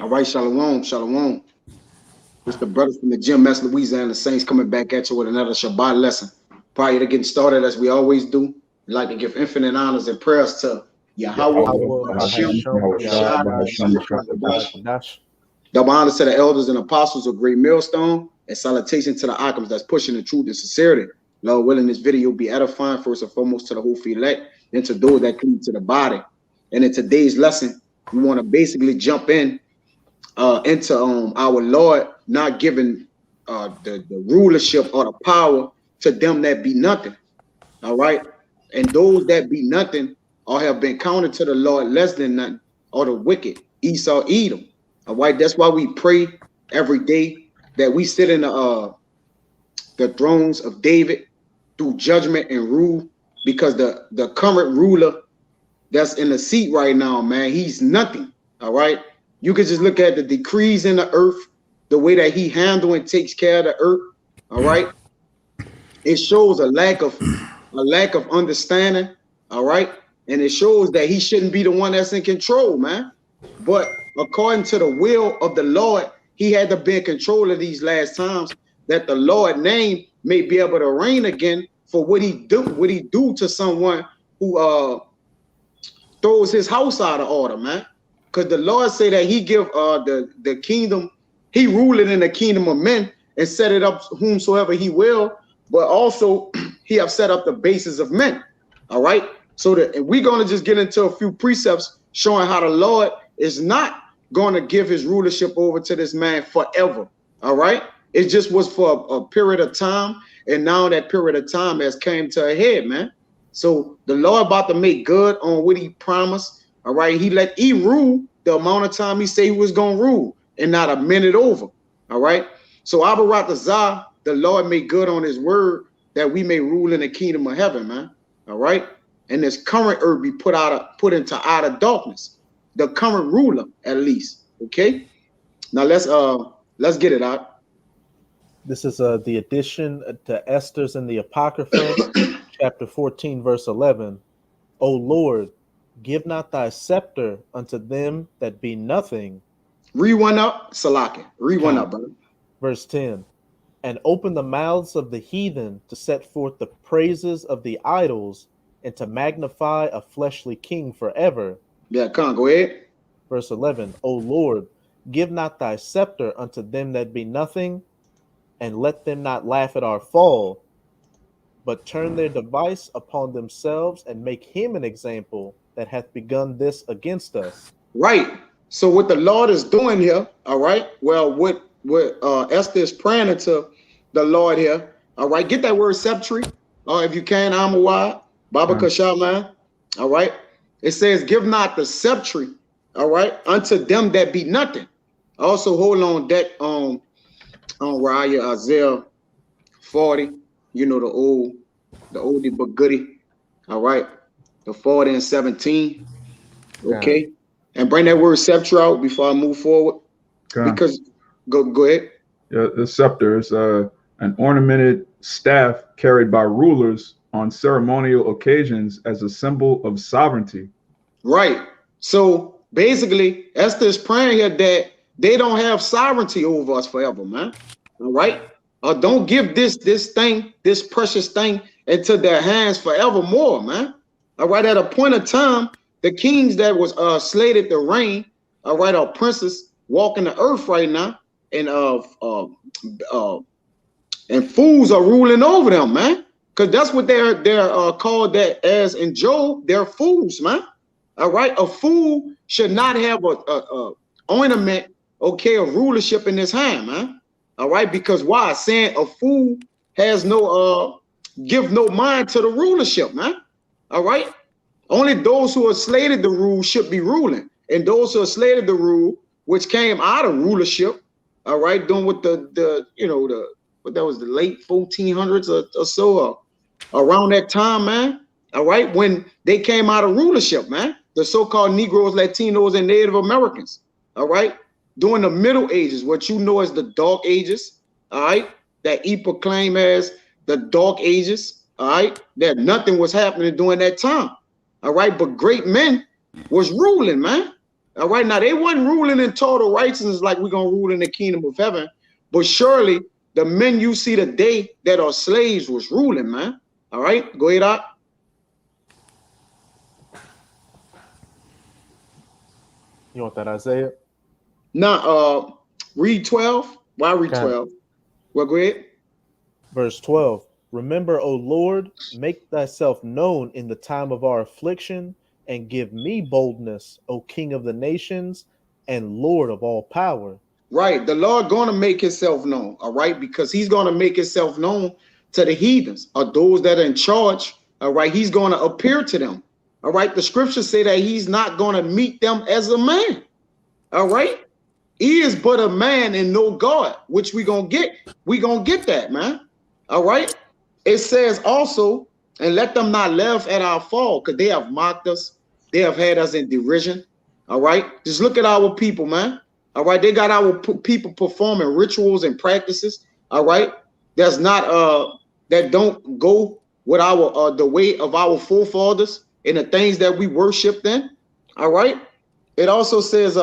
All right, Shalawam, Shalawam. It's the brothers from the gym, Mess Louisiana Saints, coming back at you with another Shabbat lesson. Prior to getting started, as we always do, we'd like to give infinite honors and prayers to Yahawah, YAHAWAH, bahasham, bahasham, Yahshua, Yahawashi, Kadash. Double honors to the elders and apostles of Great Millstone, and salutation to the icons that's pushing the truth and sincerity. Lord willing, this video will be edifying first and foremost to the whole elect, and to those that cleave to the body. And in today's lesson, we want to basically jump into our Lord not giving the rulership or the power to them that be nothing. All right. And those that be nothing or have been counted to the Lord less than nothing, or the wicked, Esau, Edom. All right. That's why we pray every day that we sit in the thrones of David through judgment and rule, because the current ruler that's in the seat right now, man, he's nothing. All right. You can just look at the decrees in the earth, the way that he handles and takes care of the earth. All right. It shows a lack of understanding. All right. And it shows that he shouldn't be the one that's in control, man. But according to the will of the Lord, he had to be in control of these last times, that the Lord name may be able to reign again for what he do to someone who throws his house out of order, man. Because the Lord say that he give the kingdom, he ruled it in the kingdom of men and set it up whomsoever he will, but also he have set up the basis of men. All right. So that we're going to just get into a few precepts showing how the Lord is not going to give his rulership over to this man forever. All right. It just was for a period of time. And now that period of time has came to a head, man. So the Lord about to make good on what he promised. All right. He rule the amount of time he said he was going to rule, and not a minute over. All right. So Abaratazah, the Lord made good on his word that we may rule in the kingdom of heaven, man. All right. And this current earth be put into outer darkness. The current ruler, at least. Okay. Now let's get it out. This is the addition to Esther's in the Apocrypha, chapter 14, verse 11. O Lord, give not thy scepter unto them that be nothing. Read one up, Salaki. Read one up, brother. Verse 10. And open the mouths of the heathen to set forth the praises of the idols, and to magnify a fleshly king forever. Yeah, come on, go ahead. Verse 11. O Lord, give not thy scepter unto them that be nothing, and let them not laugh at our fall, but turn their device upon themselves, and make him an example that hath begun this against us. Right. So what the Lord is doing here, all right? Well, what Esther is praying into the Lord here, all right? Get that word sceptre, if you can, Amawad, Baba Kashaman, all right? It says, give not the sceptre, all right, unto them that be nothing. Also, hold on that on Raya Isaiah 40, you know, the oldie but goodie, all right? The 40 and 17, okay? Yeah. And bring that word scepter out before I move forward. Okay. Because go ahead. Yeah, the scepter is an ornamented staff carried by rulers on ceremonial occasions as a symbol of sovereignty. Right. So basically, Esther is praying here that they don't have sovereignty over us forever, man. All right. Don't give this precious thing into their hands forevermore, man. All right. At a point of time, the kings that was slated to reign, all right, are princes walking the earth right now, and fools are ruling over them, man. Because that's what they're called that as in Job. They're fools, man. All right, a fool should not have a ornament, okay, of rulership in his hand, man. All right, because why? Saying a fool has no give no mind to the rulership, man. All right, only those who are slated to rule should be ruling, and those who are slated to rule, which came out of rulership, all right, doing with the what that was the late 1400s or so, around that time, man. All right, when they came out of rulership, man, the so-called Negroes, Latinos, and Native Americans, all right, during the Middle Ages, what you know as the Dark Ages, all right, that he proclaimed as the Dark Ages, all right, that nothing was happening during that time, all right, but great men was ruling, man, All right, now they wasn't ruling in total righteousness like we're gonna rule in the kingdom of heaven, but surely the men you see today that are slaves was ruling, man. All right, go ahead, Doc. You want that, Isaiah? Now, read 12. Why read 12? Well, go ahead. Verse 12. Remember, O Lord, make thyself known in the time of our affliction, and give me boldness, O King of the nations and Lord of all power. Right. The Lord going to make himself known. All right. Because he's going to make himself known to the heathens or those that are in charge. All right. He's going to appear to them. All right. The scriptures say that he's not going to meet them as a man. All right. He is but a man and no God, which we going to get. We going to get that, man. All right. It says also, and let them not laugh at our fall, because they have mocked us. They have had us in derision. All right. Just look at our people, man. All right. They got our people performing rituals and practices. All right. That's not that don't go with our the way of our forefathers and the things that we worshiped in. All right. It also says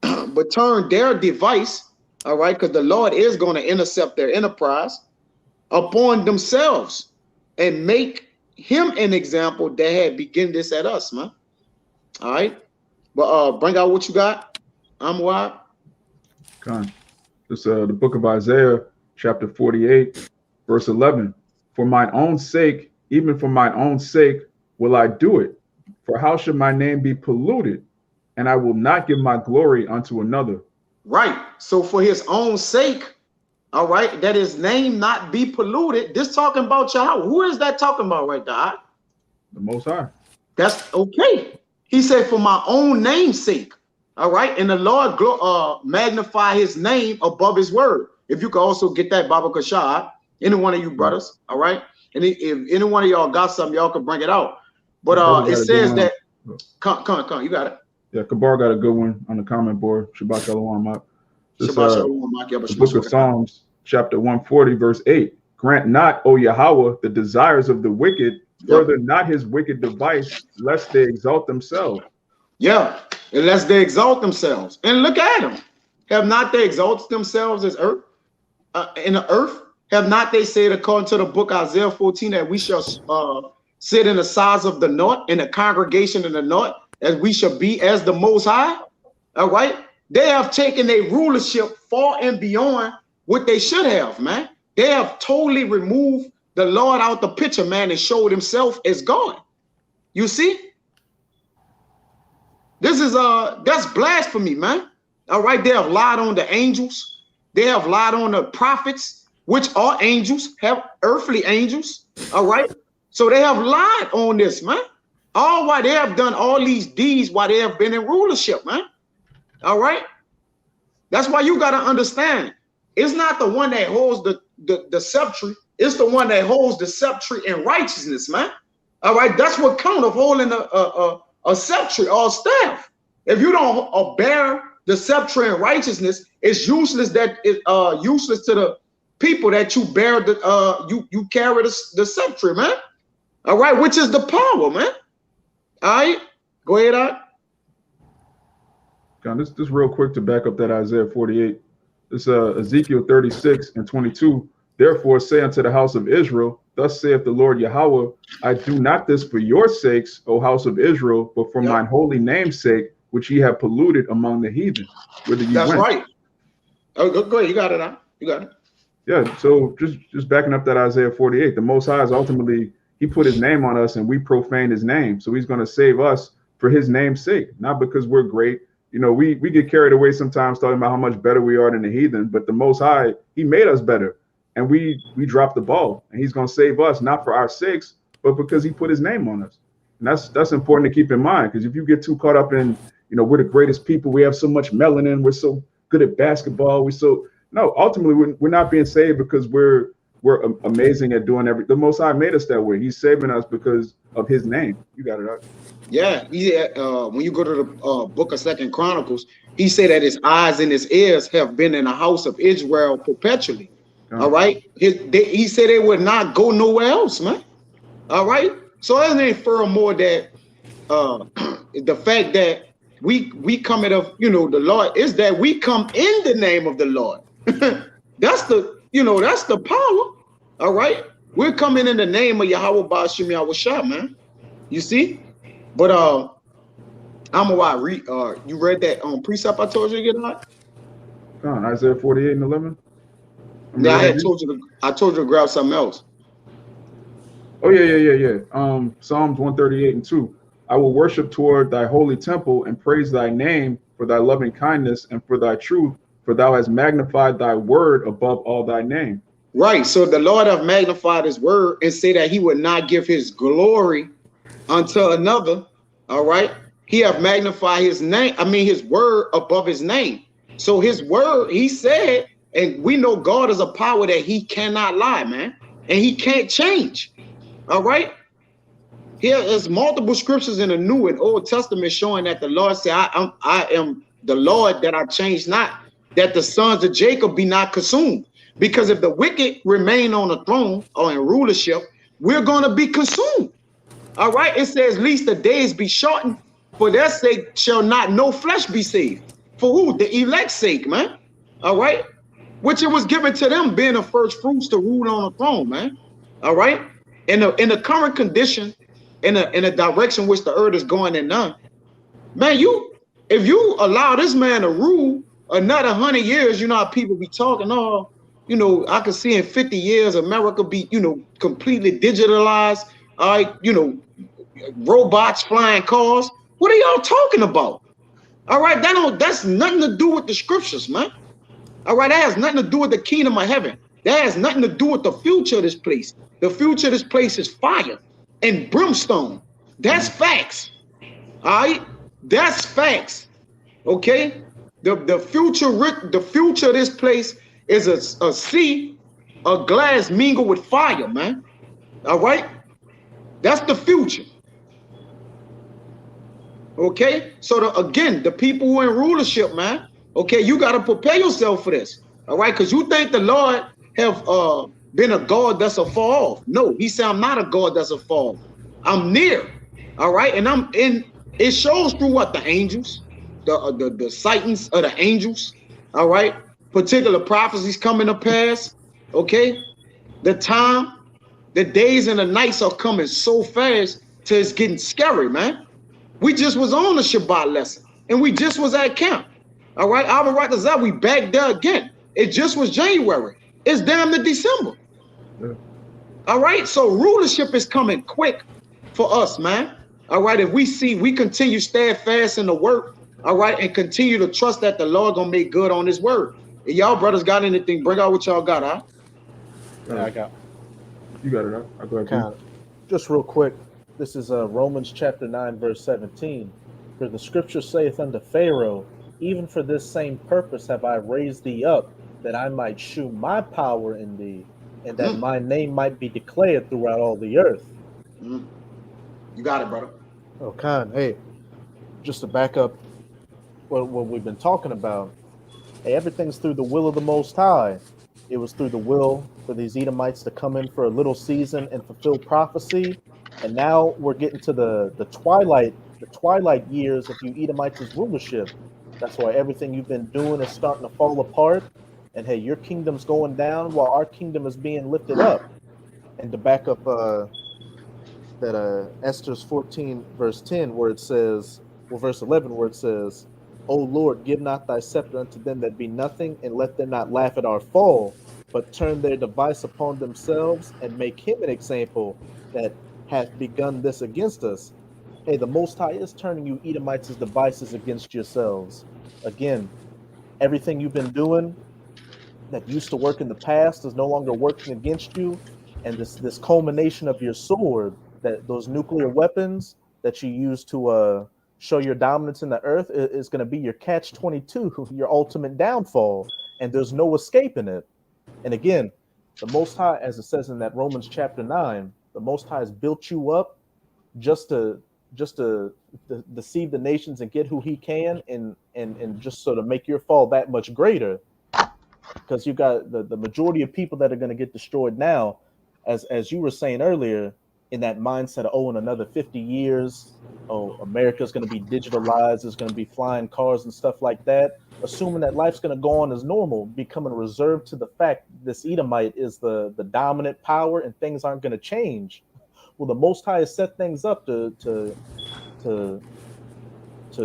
but turn their device, all right, because the Lord is going to intercept their enterprise upon themselves and make him an example that had begun this at us, man. All right. But bring out what you got. I'm wild. Con. This the book of Isaiah, chapter 48, verse 11. For mine own sake, even for mine own sake, will I do it. For how should my name be polluted? And I will not give my glory unto another. Right. So for his own sake, all right, that his name not be polluted. This talking about Yahweh. Who is that talking about right there? The Most High. That's okay. He said, for my own name's sake. All right. And the Lord magnify his name above his word. If you could also get that, Baba Kashad, any one of you brothers. All right. And if any one of y'all got something, y'all can bring it out. But it says that, come, you got it. Yeah, Kabar got a good one on the comment board. Shabbat Shalawam. The book of Psalms, chapter 140, verse 8. Grant not, O Yahawash, the desires of the wicked, further not his wicked device, lest they exalt themselves. Yeah, unless they exalt themselves. And look at them. Have not they exalted themselves as earth in the earth? Have not they said, according to the book Isaiah 14, that we shall sit in the sides of the north, in the congregation in the north, as we shall be as the Most High? All right. They have taken a rulership far and beyond what they should have, man. They have totally removed the Lord out the picture, man, and showed himself as God. You see? This is that's blasphemy, man. All right. They have lied on the angels. They have lied on the prophets, which are angels, have earthly angels. All right. So they have lied on this, man. All why they have done all these deeds while they have been in rulership, man. All right. That's why you got to understand. It's not the one that holds the scepter. It's the one that holds the scepter in righteousness, man. All right. That's what counts of holding a scepter or staff. If you don't bear the scepter in righteousness, it's useless. That is useless to the people that you bear the you carry the scepter, man. All right, which is the power, man. All right, go ahead, Art. John, this real quick to back up that Isaiah 48. This Ezekiel 36 and 22. Therefore say unto the house of Israel, thus saith the Lord Yahweh, I do not this for your sakes, O house of Israel, but for mine holy name's sake, which ye have polluted among the heathen. That's right. Oh, go ahead. You got it, Art. You got it. Yeah. So just backing up that Isaiah 48, the Most High is ultimately, he put his name on us and we profane his name. So he's going to save us for his name's sake, not because we're great. You know, we get carried away sometimes talking about how much better we are than the heathen, but the Most High, he made us better. And we dropped the ball, and he's going to save us, not for our sakes, but because he put his name on us. And that's important to keep in mind, because if you get too caught up in, you know, we're the greatest people, we have so much melanin, we're so good at basketball, no, ultimately we're not being saved because we're amazing at doing everything. The Most High made us that way. He's saving us because of his name. You got it, right? Yeah. When you go to the book of 2 Chronicles, he said that his eyes and his ears have been in the house of Israel perpetually. All right. He said they would not go nowhere else, man. All right. So it ain't furthermore that the fact that we come in of, the Lord is that we come in the name of the Lord. That's the power. All right. We're coming in the name of Yahawah, bahasham, Yahawashi, man. You see? But I'm gonna read. You read that precept I told you to get on? Isaiah 48 and 11. Yeah, I told you to grab something else. Oh yeah. Psalms 138 and 2. I will worship toward thy holy temple and praise thy name for thy loving kindness and for thy truth, for thou hast magnified thy word above all thy name. Right. So the Lord have magnified his word and say that he would not give his glory unto another. All right. He have magnified his name. His word above his name. So his word, he said, and we know God is a power that he cannot lie, man. And he can't change. All right. Here is multiple scriptures in the New and Old Testament showing that the Lord said, I am the Lord that I change not, that the sons of Jacob be not consumed. Because if the wicked remain on the throne or in rulership, we're going to be consumed. All right. It says, least the days be shortened. For their sake shall not no flesh be saved. For who? The elect's sake, man. All right. Which it was given to them being the first fruits to rule on the throne, man. All right. In the current condition, in a direction which the earth is going in none, man, if you allow this man to rule another 100 years, you know how people be talking, I can see in 50 years America be, completely digitalized, all right, robots flying cars. What are y'all talking about? All right, that's nothing to do with the scriptures, man. All right, that has nothing to do with the kingdom of heaven. That has nothing to do with the future of this place. The future of this place is fire and brimstone. That's facts. All right, that's facts. Okay, the future of this place is a sea of glass mingled with fire, man. All right, that's the future. Okay, so again, the people who are in rulership, man. Okay, you got to prepare yourself for this. All right, because you think the Lord have been a God that's a far off. No, he said, I'm not a God that's a far off. I'm near. All right, and I'm in. It shows through what the angels, the sightings of the angels. All right, particular prophecies coming to pass. Okay, the time, the days and the nights are coming so fast till it's getting scary, man. We just was on the Shabbat lesson, and we just was at camp. All right, we back there again. It just was January. It's damn near December. Yeah. All right, so rulership is coming quick for us, man. All right, if we continue steadfast in the work, all right, and continue to trust that the Lord gonna make good on his word. If y'all brothers got anything, bring out what y'all got, huh? Yeah, I got. You got it, huh? I'll go ahead. Just real quick. This is Romans chapter 9, verse 17. For the scripture saith unto Pharaoh, even for this same purpose have I raised thee up, that I might shew my power in thee, and that my name might be declared throughout all the earth. You got it, brother. Oh, Khan, hey, just to back up what we've been talking about, hey, everything's through the will of the Most High. It was through the will for these Edomites to come in for a little season and fulfill prophecy. And now we're getting to the twilight years of you Edomites' rulership. That's why everything you've been doing is starting to fall apart. And hey, your kingdom's going down while our kingdom is being lifted up. And to back up that Esther's 14 verse 10 where it says, well, verse 11 where it says, O Lord, give not thy scepter unto them that be nothing, and let them not laugh at our fall, but turn their device upon themselves and make him an example that hath begun this against us. Hey, the Most High is turning you Edomites' devices against yourselves. Again, everything you've been doing that used to work in the past is no longer working against you. And this culmination of your sword, that those nuclear weapons that you use to show your dominance in the earth is going to be your catch-22, your ultimate downfall. And there's no escaping it. And again, the Most High, as it says in that Romans chapter 9, the Most High has built you up just to deceive the nations and get who he can, and just sort of make your fall that much greater. Because you got the majority of people that are going to get destroyed now, as you were saying earlier, in that mindset of, oh, in another 50 years, oh, America's going to be digitalized, there's going to be flying cars and stuff like that, assuming that life's going to go on as normal, becoming reserved to the fact this Edomite is the dominant power and things aren't going to change. Well, the Most High has set things up to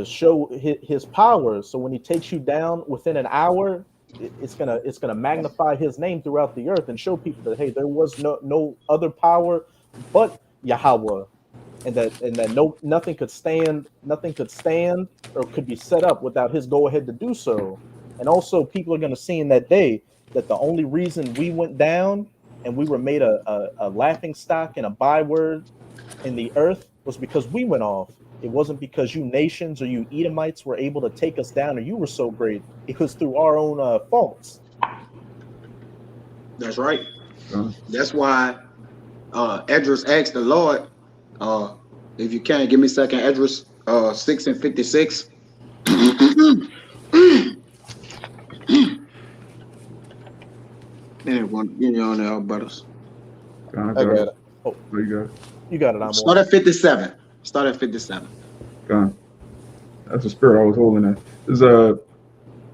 show his power. So when he takes you down within an hour, it's gonna magnify his name throughout the earth and show people that, hey, there was no other power but Yahawah, and that nothing could stand or could be set up without his go ahead to do so. And also, people are gonna see in that day that the only reason we went down and we were made a laughing stock and a byword in the earth was because we went off. It wasn't because you nations or you Edomites were able to take us down or you were so great. It was through our own faults. That's right. That's why Esdras asked the Lord, if you can, give me a second, Esdras 6 and 56. Anyone, you know, there, brothers. I got it. Oh, you got it. You got it. Start at 57. Start at 57. God. That's the spirit I was holding at. This is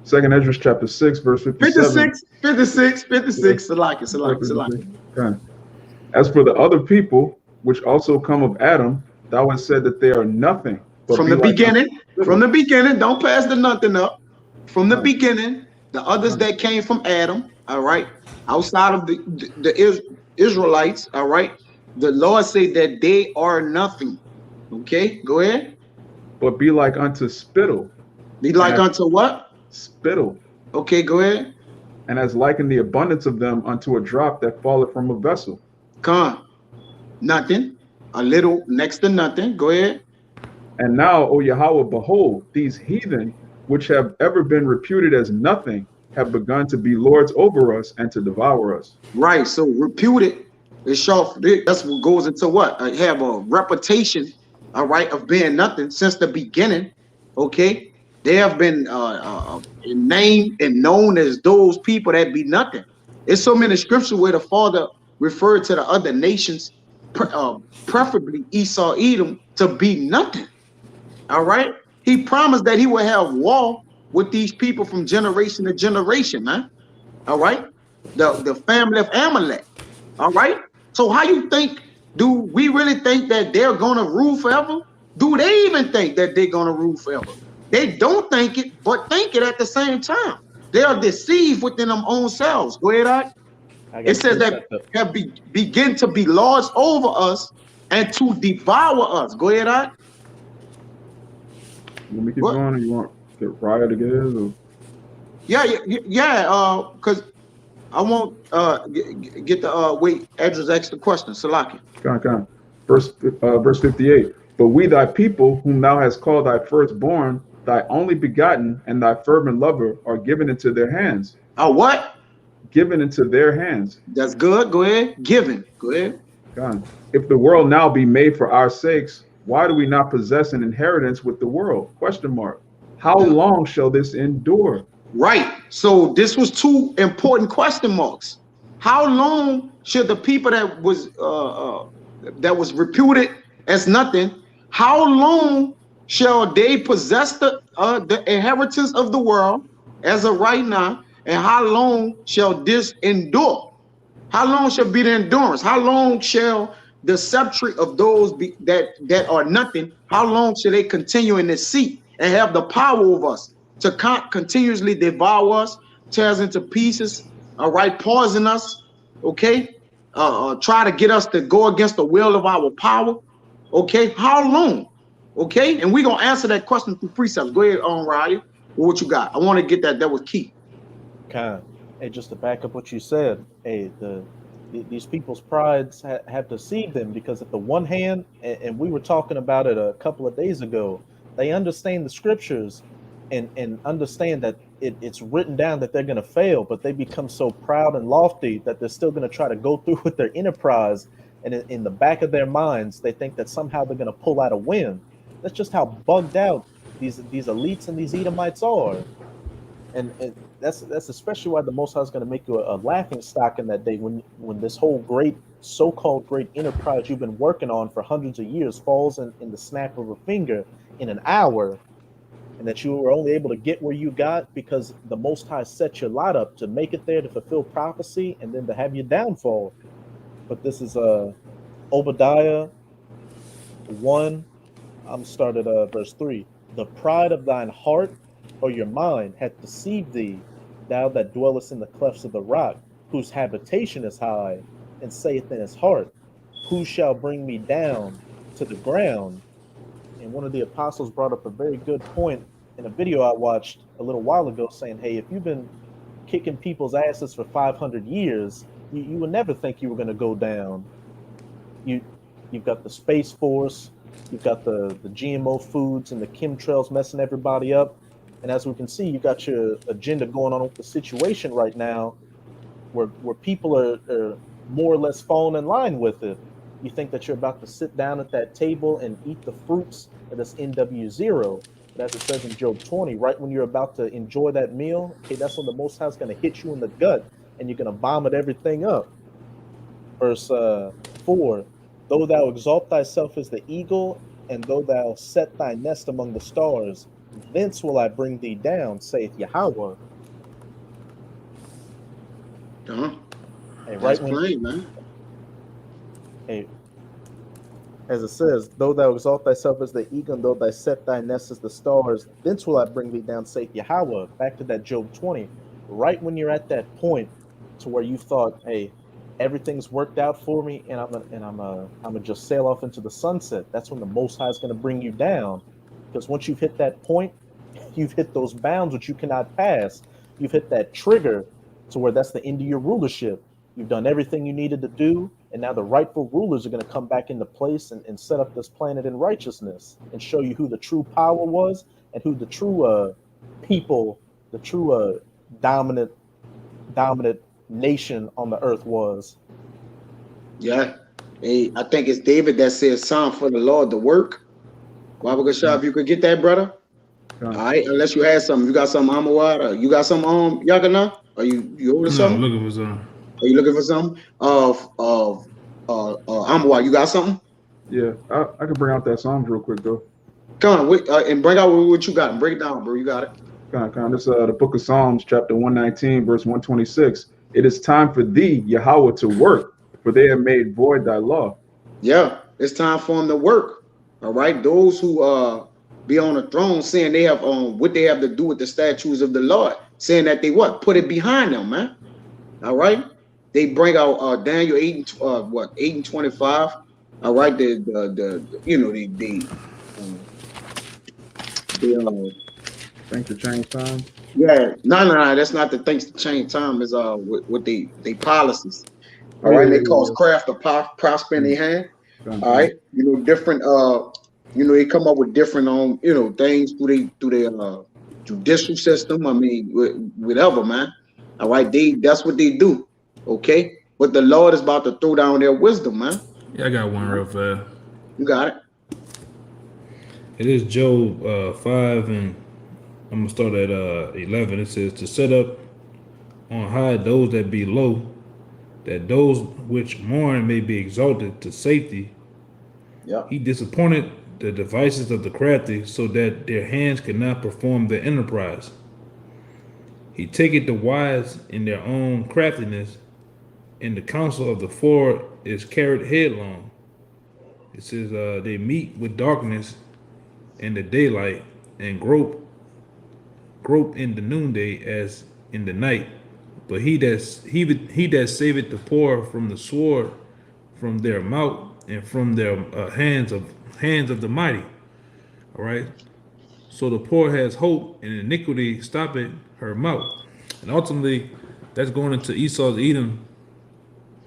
Second Esdras chapter 6, verse 57. 56. Salaki. God. As for the other people, which also come of Adam, thou hast said that they are nothing. From the beginning, don't pass the nothing up. From the beginning, the others that came from Adam, all right, outside of the Israelites, all right, the Lord said that they are nothing. Okay, go ahead. But be like unto spittle. Be like unto what? Spittle. Okay, go ahead. And as liken the abundance of them unto a drop that falleth from a vessel. Come. Nothing. A little next to nothing. Go ahead. And now, O Yahawah, behold, these heathen, which have ever been reputed as nothing, have begun to be lords over us and to devour us. Right. So reputed is short. That's what goes into what? I have a reputation, all right, of being nothing since the beginning. Okay. They have been named and known as those people that be nothing. There's so many scriptures where the Father referred to the other nations, preferably Esau, Edom, to be nothing. All right. He promised that he would have war with these people from generation to generation, man. All right. The family of Amalek. All right. So how you think, do we really think that they're going to rule forever? Do they even think that they're going to rule forever? They don't think it, but think it at the same time. They are deceived within them own selves. Go ahead, it says that have begin to be lords over us and to devour us. Go ahead, You want me to keep going, or you want the Raya to get his? Or? Yeah. Because I won't get the wait. Esdras asked the question. Salaki. Come. Verse 58. But we, thy people, whom thou hast called thy firstborn, thy only begotten, and thy fervent lover, are given into their hands. What? Given into their hands. That's good. Go ahead. Given. Go ahead. God. If the world now be made for our sakes, why do we not possess an inheritance with the world? Question mark. How long shall this endure? Right. So this was two important question marks. How long should the people that was reputed as nothing, how long shall they possess the inheritance of the world as of right now? And how long shall this endure? How long shall be the endurance? How long shall the sceptre of those that are nothing, how long shall they continue in this seat and have the power over us to continuously devour us, tear us into pieces, all right, poison us, okay, try to get us to go against the will of our power, okay? How long? Okay, and we're gonna answer that question through precepts. Go ahead, Ryan. What you got? I want to get that. That was key. Okay. Hey, just to back up what you said, hey, these people's prides have deceived them, because at the one hand, and we were talking about it a couple of days ago, they understand the scriptures and understand that it's written down that they're going to fail, but they become so proud and lofty that they're still going to try to go through with their enterprise, and in the back of their minds, they think that somehow they're going to pull out a win. That's just how bugged out these elites and these Edomites are, and that's especially why the Most High is going to make you a laughing stock in that day when this whole great so-called great enterprise you've been working on for hundreds of years falls in the snap of a finger in an hour, and that you were only able to get where you got because the Most High set your lot up to make it there, to fulfill prophecy, and then to have your downfall. But this is Obadiah 1. I'm started verse 3. The pride of thine heart or your mind hath deceived thee, thou that dwellest in the clefts of the rock, whose habitation is high, and saith in his heart, who shall bring me down to the ground? And one of the apostles brought up a very good point in a video I watched a little while ago, saying, hey, if you've been kicking people's asses for 500 years, you would never think you were going to go down. You've got the Space Force, you've got the GMO foods and the chemtrails messing everybody up. And as we can see, you got your agenda going on with the situation right now where people are more or less falling in line with it. You think that you're about to sit down at that table and eat the fruits of this NW0. But as it says in Job 20, right when you're about to enjoy that meal, okay, that's when the Most High is going to hit you in the gut and you're going to vomit everything up. Verse 4, though thou exalt thyself as the eagle, and though thou set thy nest among the stars, thence will I bring thee down, saith Yahawashi. Hey, right when, plain, man. Hey, as it says, though thou exalt thyself as the eagle, and though thou set thy nest as the stars, thence will I bring thee down, saith Yahawashi. Back to that Job 20. Right when you're at that point to where you thought, hey, everything's worked out for me, and I'm gonna just sail off into the sunset. That's when the Most High is going to bring you down, because once you've hit that point, you've hit those bounds which you cannot pass. You've hit that trigger to where that's the end of your rulership. You've done everything you needed to do, and now the rightful rulers are going to come back into place and set up this planet in righteousness and show you who the true power was and who the true people, the true dominant nation on the earth was. Yeah. Hey, I think it's David that says, "Psalm for the Lord to work." If you could get that, brother. All right, unless you had something. You got something, Amawad? You got something, Yakana? Are you holding something? I'm looking for something. Are you looking for something? Amawad, you got something? Yeah, I can bring out that Psalms real quick though. Come on, and bring out what you got and break it down, bro. You got it. This the book of Psalms, chapter 119, verse 126. It is time for thee, Yahawashi, to work, for they have made void thy law. Yeah, it's time for them to work. All right, those who be on the throne, saying they have what they have to do with the statutes of the Lord, saying that they put it behind them, man. All right, they bring out Daniel 8 and 25. All right, they Think to change time. Yeah, no, that's not the things to change time. Is what they policies. All right, they cause craft to prosper in their hand. All right, different. They come up with different things through their judicial system. I mean, whatever, man. All right, that's what they do. Okay, but the Lord is about to throw down their wisdom, man. Yeah, I got one real fast. You got it. It is Job 5, and I'm gonna start at 11. It says, to set up on high those that be low, that those which mourn may be exalted to safety. Yeah. He disappointed the devices of the crafty, so that their hands cannot perform their enterprise. He taketh the wise in their own craftiness, and the counsel of the forward is carried headlong. It says they meet with darkness in the daylight, and grope in the noonday as in the night. But he that saveth the poor from the sword, from their mouth, and from their hands of the mighty. All right. So the poor has hope, and iniquity stoppeth her mouth. And ultimately, that's going into Esau's Edom.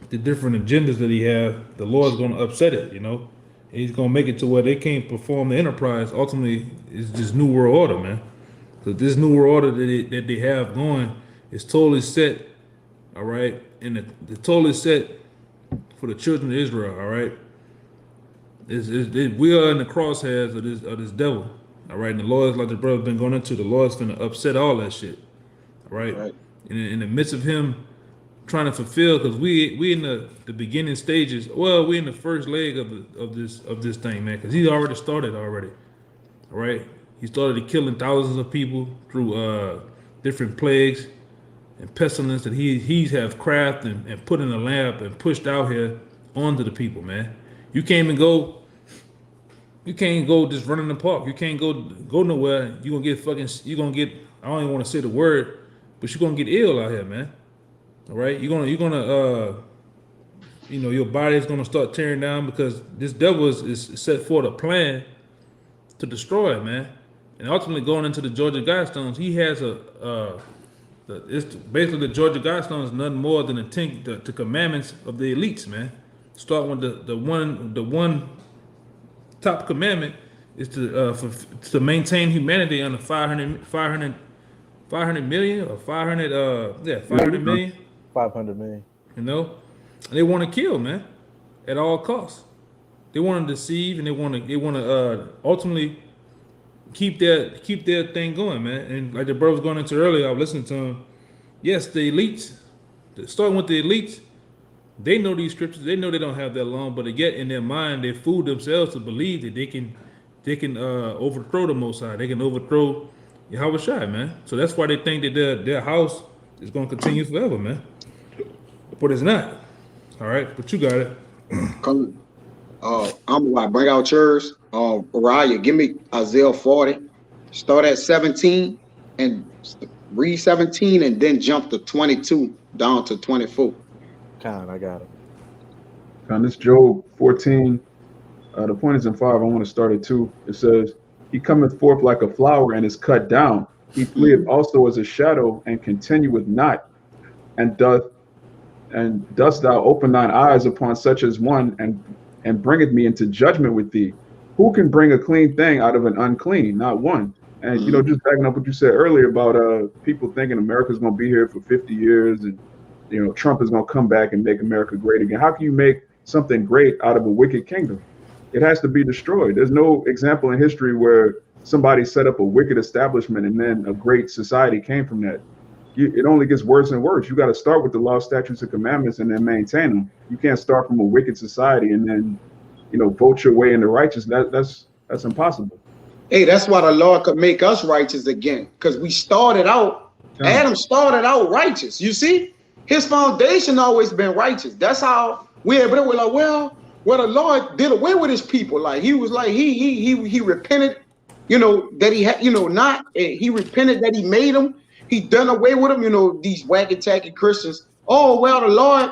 The different agendas that he have, the Lord's going to upset it. He's going to make it to where they can't perform the enterprise. Ultimately, it's this new world order, man. So this new world order that they have going is totally set, all right? And they're totally set for the children of Israel, all right? We are in the crosshairs of this devil, all right? And the Lord's, like the brother's been going into, the Lord's going to upset all that shit, all right? In the midst of him trying to fulfill, because we in the beginning stages. Well, we in the first leg of this thing, man, because he already started already. All right, he started killing thousands of people through different plagues and pestilence that he's have crafted and put in the lab and pushed out here onto the people, man. You can't even go. You can't go just run in the park. You can't go nowhere. You gonna get fucking. You gonna get. I don't even want to say the word, but you're gonna get ill out here, man. All right, you're gonna your body is gonna start tearing down, because this devil is set forth a plan to destroy it, man. And ultimately, going into the Georgia Guidestones, he has it's basically the Georgia Guidestones is nothing more than the commandments of the elites, man. Starting with the one top commandment is to maintain humanity under 500 million or 500 million. 500 million. You know, and they want to kill, man, at all costs. They want to deceive, and they want to ultimately keep their thing going, man. And like the brother was going into earlier, I was listening to him. Yes, the elites, starting with the elites, they know these scriptures. They know they don't have that long, but yet in their mind, they fool themselves to believe that they can overthrow the Most High. They can overthrow Yahawashi, man. So that's why they think that their house is going to continue forever, man. But it's not. All right, but you got it. Come, I'm gonna bring out yours. Uriah, give me Isaiah 40. Start at 17 and read 17, and then jump to 22 down to 24. I got it. This Job 14. The point is in 5. I want to start at 2. It says, "He cometh forth like a flower and is cut down. He fleeth also as a shadow and continueth not. And dost thou open thine eyes upon such as one, and bringeth me into judgment with thee? Who can bring a clean thing out of an unclean? Not one." And just backing up what you said earlier about people thinking America's going to be here for 50 years, and Trump is going to come back and make America great again. How can you make something great out of a wicked kingdom? It has to be destroyed. There's no example in history where somebody set up a wicked establishment and then a great society came from that. It only gets worse and worse. You got to start with the law, statutes, and commandments, and then maintain them. You can't start from a wicked society and then, vote your way into righteousness. That's impossible. Hey, that's why the Lord could make us righteous again, because we started out. Adam started out righteous. You see, his foundation always been righteous. That's how we're like, well, the Lord did away with his people. Like he was like he repented, that he had, not he repented that he made them. He done away with them, these wacky tacky Christians. Oh, well, the Lord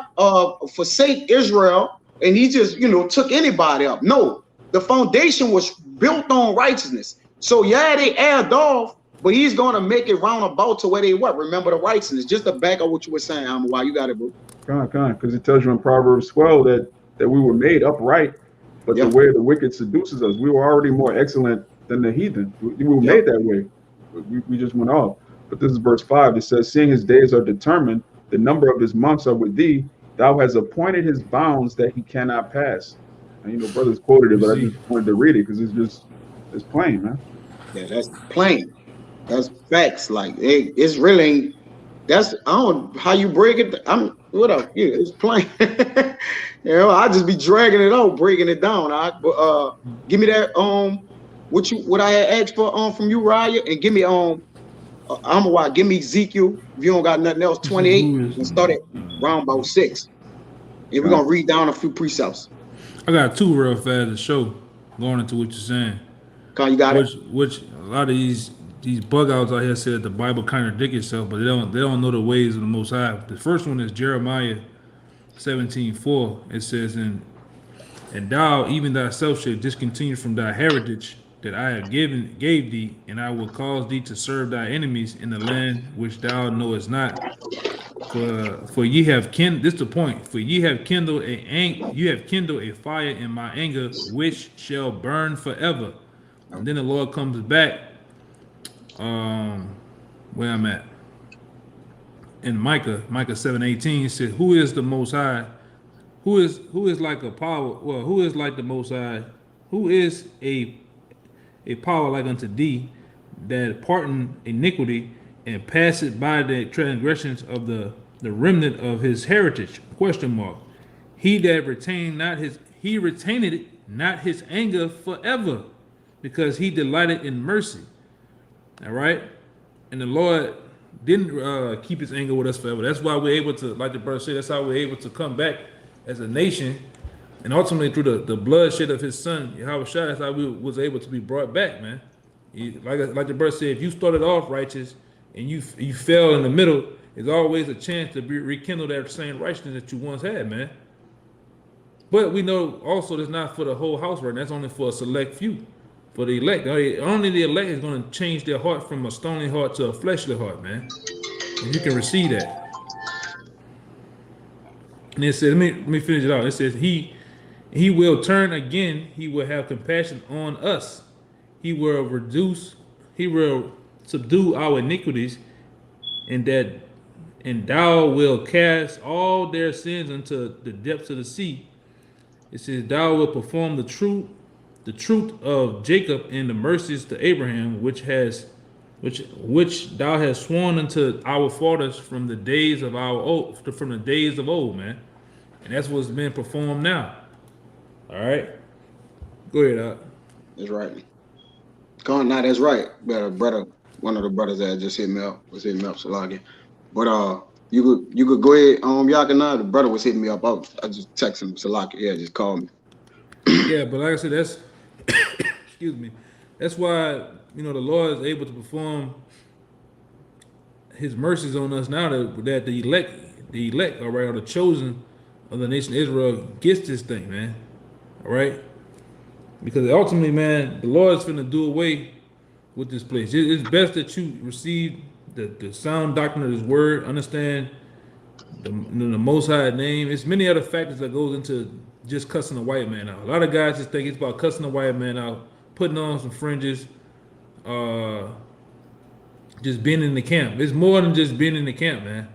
forsake Israel, and he just, took anybody up. No, the foundation was built on righteousness. So yeah, they add off, but he's going to make it round about to where they what? Remember the righteousness. Just to back up what you were saying, Why you got it, bro? Because it tells you in Proverbs 12 that we were made upright, but the way of the wicked seduces us. We were already more excellent than the heathen. We were made that way. We just went off. But this is verse 5. It says, "Seeing his days are determined, the number of his months are with thee. Thou hast appointed his bounds that he cannot pass." And brothers quoted it, but I just wanted to read it because it's plain, man. Yeah, that's plain. That's facts. Like it's really that's I don't know how you break it. What up? Yeah, it's plain. I just be dragging it out, breaking it down. Give me that what I had asked for from you, Raya, and give me give me Ezekiel. If you don't got nothing else, 28, and start at round about 6. And we're gonna read down a few precepts. I got 2 real fast to show, going into what you're saying. You got it. Which a lot of these bug outs out here say that the Bible contradicts itself, but they don't know the ways of the Most High. The first one is Jeremiah 17:4. It says, "And thou even thyself shalt discontinue from thy heritage that I have gave thee, and I will cause thee to serve thy enemies in the land which thou knowest not. For ye have kindled," this is the point, "for ye have kindled a fire in my anger, which shall burn forever." And then the Lord comes back, where I'm at, in Micah 7:18, says, "Who is the Most High? Who is like a power? Well, who is like the Most High? Who is a power like unto thee, that pardon iniquity and pass it by the transgressions of the the remnant of his heritage? Question mark. He that retained not his, he retained it not his anger forever, because he delighted in mercy. All right, and the Lord didn't keep his anger with us forever. That's why we're able to, like the brother said, that's how we're able to come back as a nation, and ultimately through the bloodshed of his son Yahawashi, that's how we was able to be brought back, man. Like the brother said, if you started off righteous and you fell in the middle, there's always a chance to rekindle that same righteousness that you once had, man. But we know also that's not for the whole house, right? That's only for a select few, for the elect. Only the elect is going to change their heart from a stony heart to a fleshly heart, man. And you can receive that. And it says, let me finish it out. It says, he will turn again. He will have compassion on us. He will subdue our iniquities, and thou will cast all their sins into the depths of the sea. It says, thou will perform the truth of Jacob and the mercies to Abraham, which thou hast sworn unto our fathers from the days of old, man. And that's what's been performed now. All right, go ahead, Doc. That's right. That's right. Brother, one of the brothers that just hit me up Salagi. But you could go ahead, Yakana. The brother was hitting me up. I just text him, Salaki. Yeah, just call me. Yeah, but like I said, that's excuse me. That's why the Lord is able to perform His mercies on us now that the elect, all right, or the chosen of the nation of Israel gets this thing, man. All right, because ultimately, man, the Lord is going to do away with this place. It's best that you receive the sound doctrine of His word, understand the Most High name. It's many other factors that goes into just cussing a white man out. A lot of guys just think it's about cussing a white man out, putting on some fringes, just being in the camp. It's more than just being in the camp, man.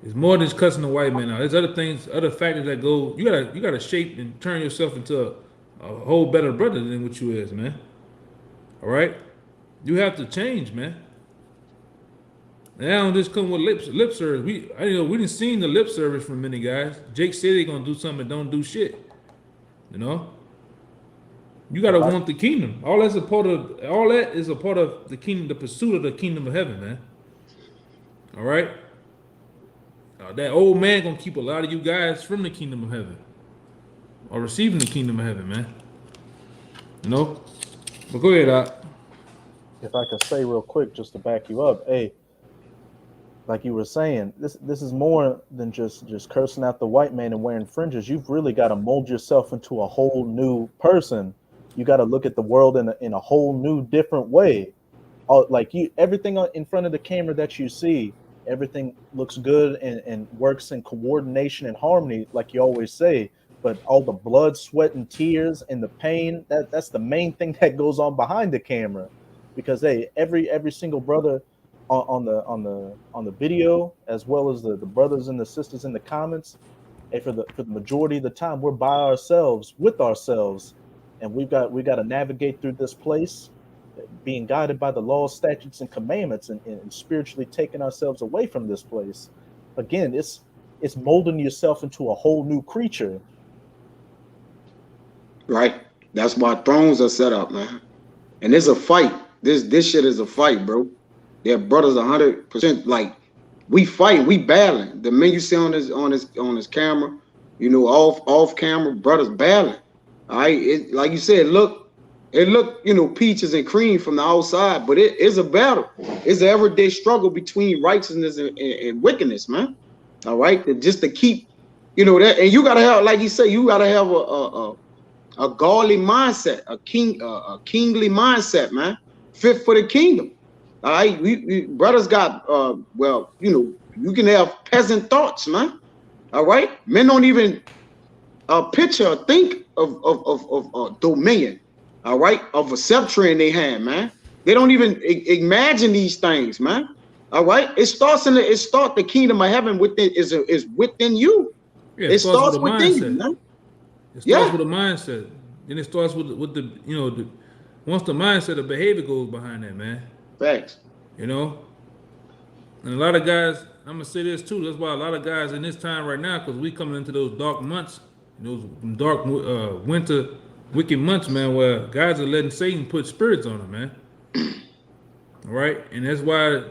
It's more than just cussing a white man out. There's other things, other factors that go. You gotta shape and turn yourself into a whole better brother than what you is, man. All right, you have to change, man. Now don't just come with lip service. We didn't see the lip service from many guys. Jake said he's gonna do something, don't do shit. You gotta want the kingdom. All that is a part of the kingdom, the pursuit of the kingdom of heaven, man. All right. That old man gonna keep a lot of you guys from the kingdom of heaven, or receiving the kingdom of heaven, man. But go ahead, Doc. If I could say real quick, just to back you up, hey, like you were saying, this is more than just cursing out the white man and wearing fringes. You've really got to mold yourself into a whole new person. You got to look at the world in a whole new, different way. Everything in front of the camera that you see, everything looks good and works in coordination and harmony, like you always say. But all the blood, sweat, and tears and the pain, that's the main thing that goes on behind the camera. Because hey, every single brother on the video, as well as the brothers and the sisters in the comments, and for the majority of the time, we're by ourselves, with ourselves, and we've got to navigate through this place, being guided by the laws, statutes, and commandments, and spiritually taking ourselves away from this place. Again, it's molding yourself into a whole new creature. Right. That's why thrones are set up, man. And it's a fight. This shit is a fight, bro. They're brothers 100%. Like, we fighting, we battling. The men you see on his camera, off camera, brothers battling. All right. Like you said, it look, peaches and cream from the outside, but it is a battle. It's an everyday struggle between righteousness and wickedness, man. All right. Just to keep, that, and you gotta have, like you say, you gotta have a godly mindset, a kingly mindset, man, fit for the kingdom. All right, we brothers got you can have peasant thoughts, man. All right, men don't even picture or think of dominion. All right, of a scepter in their hand, man. They don't even imagine these things, man. All right, it starts the kingdom of heaven is within you. Yeah, it starts within you, man. It starts with a mindset. Then it starts with the once the mindset of behavior goes behind that, man. Facts. And a lot of guys, I'm gonna say this too. That's why a lot of guys in this time right now, because we coming into those dark months, those dark winter wicked months, man, where guys are letting Satan put spirits on them, man. All right, and that's why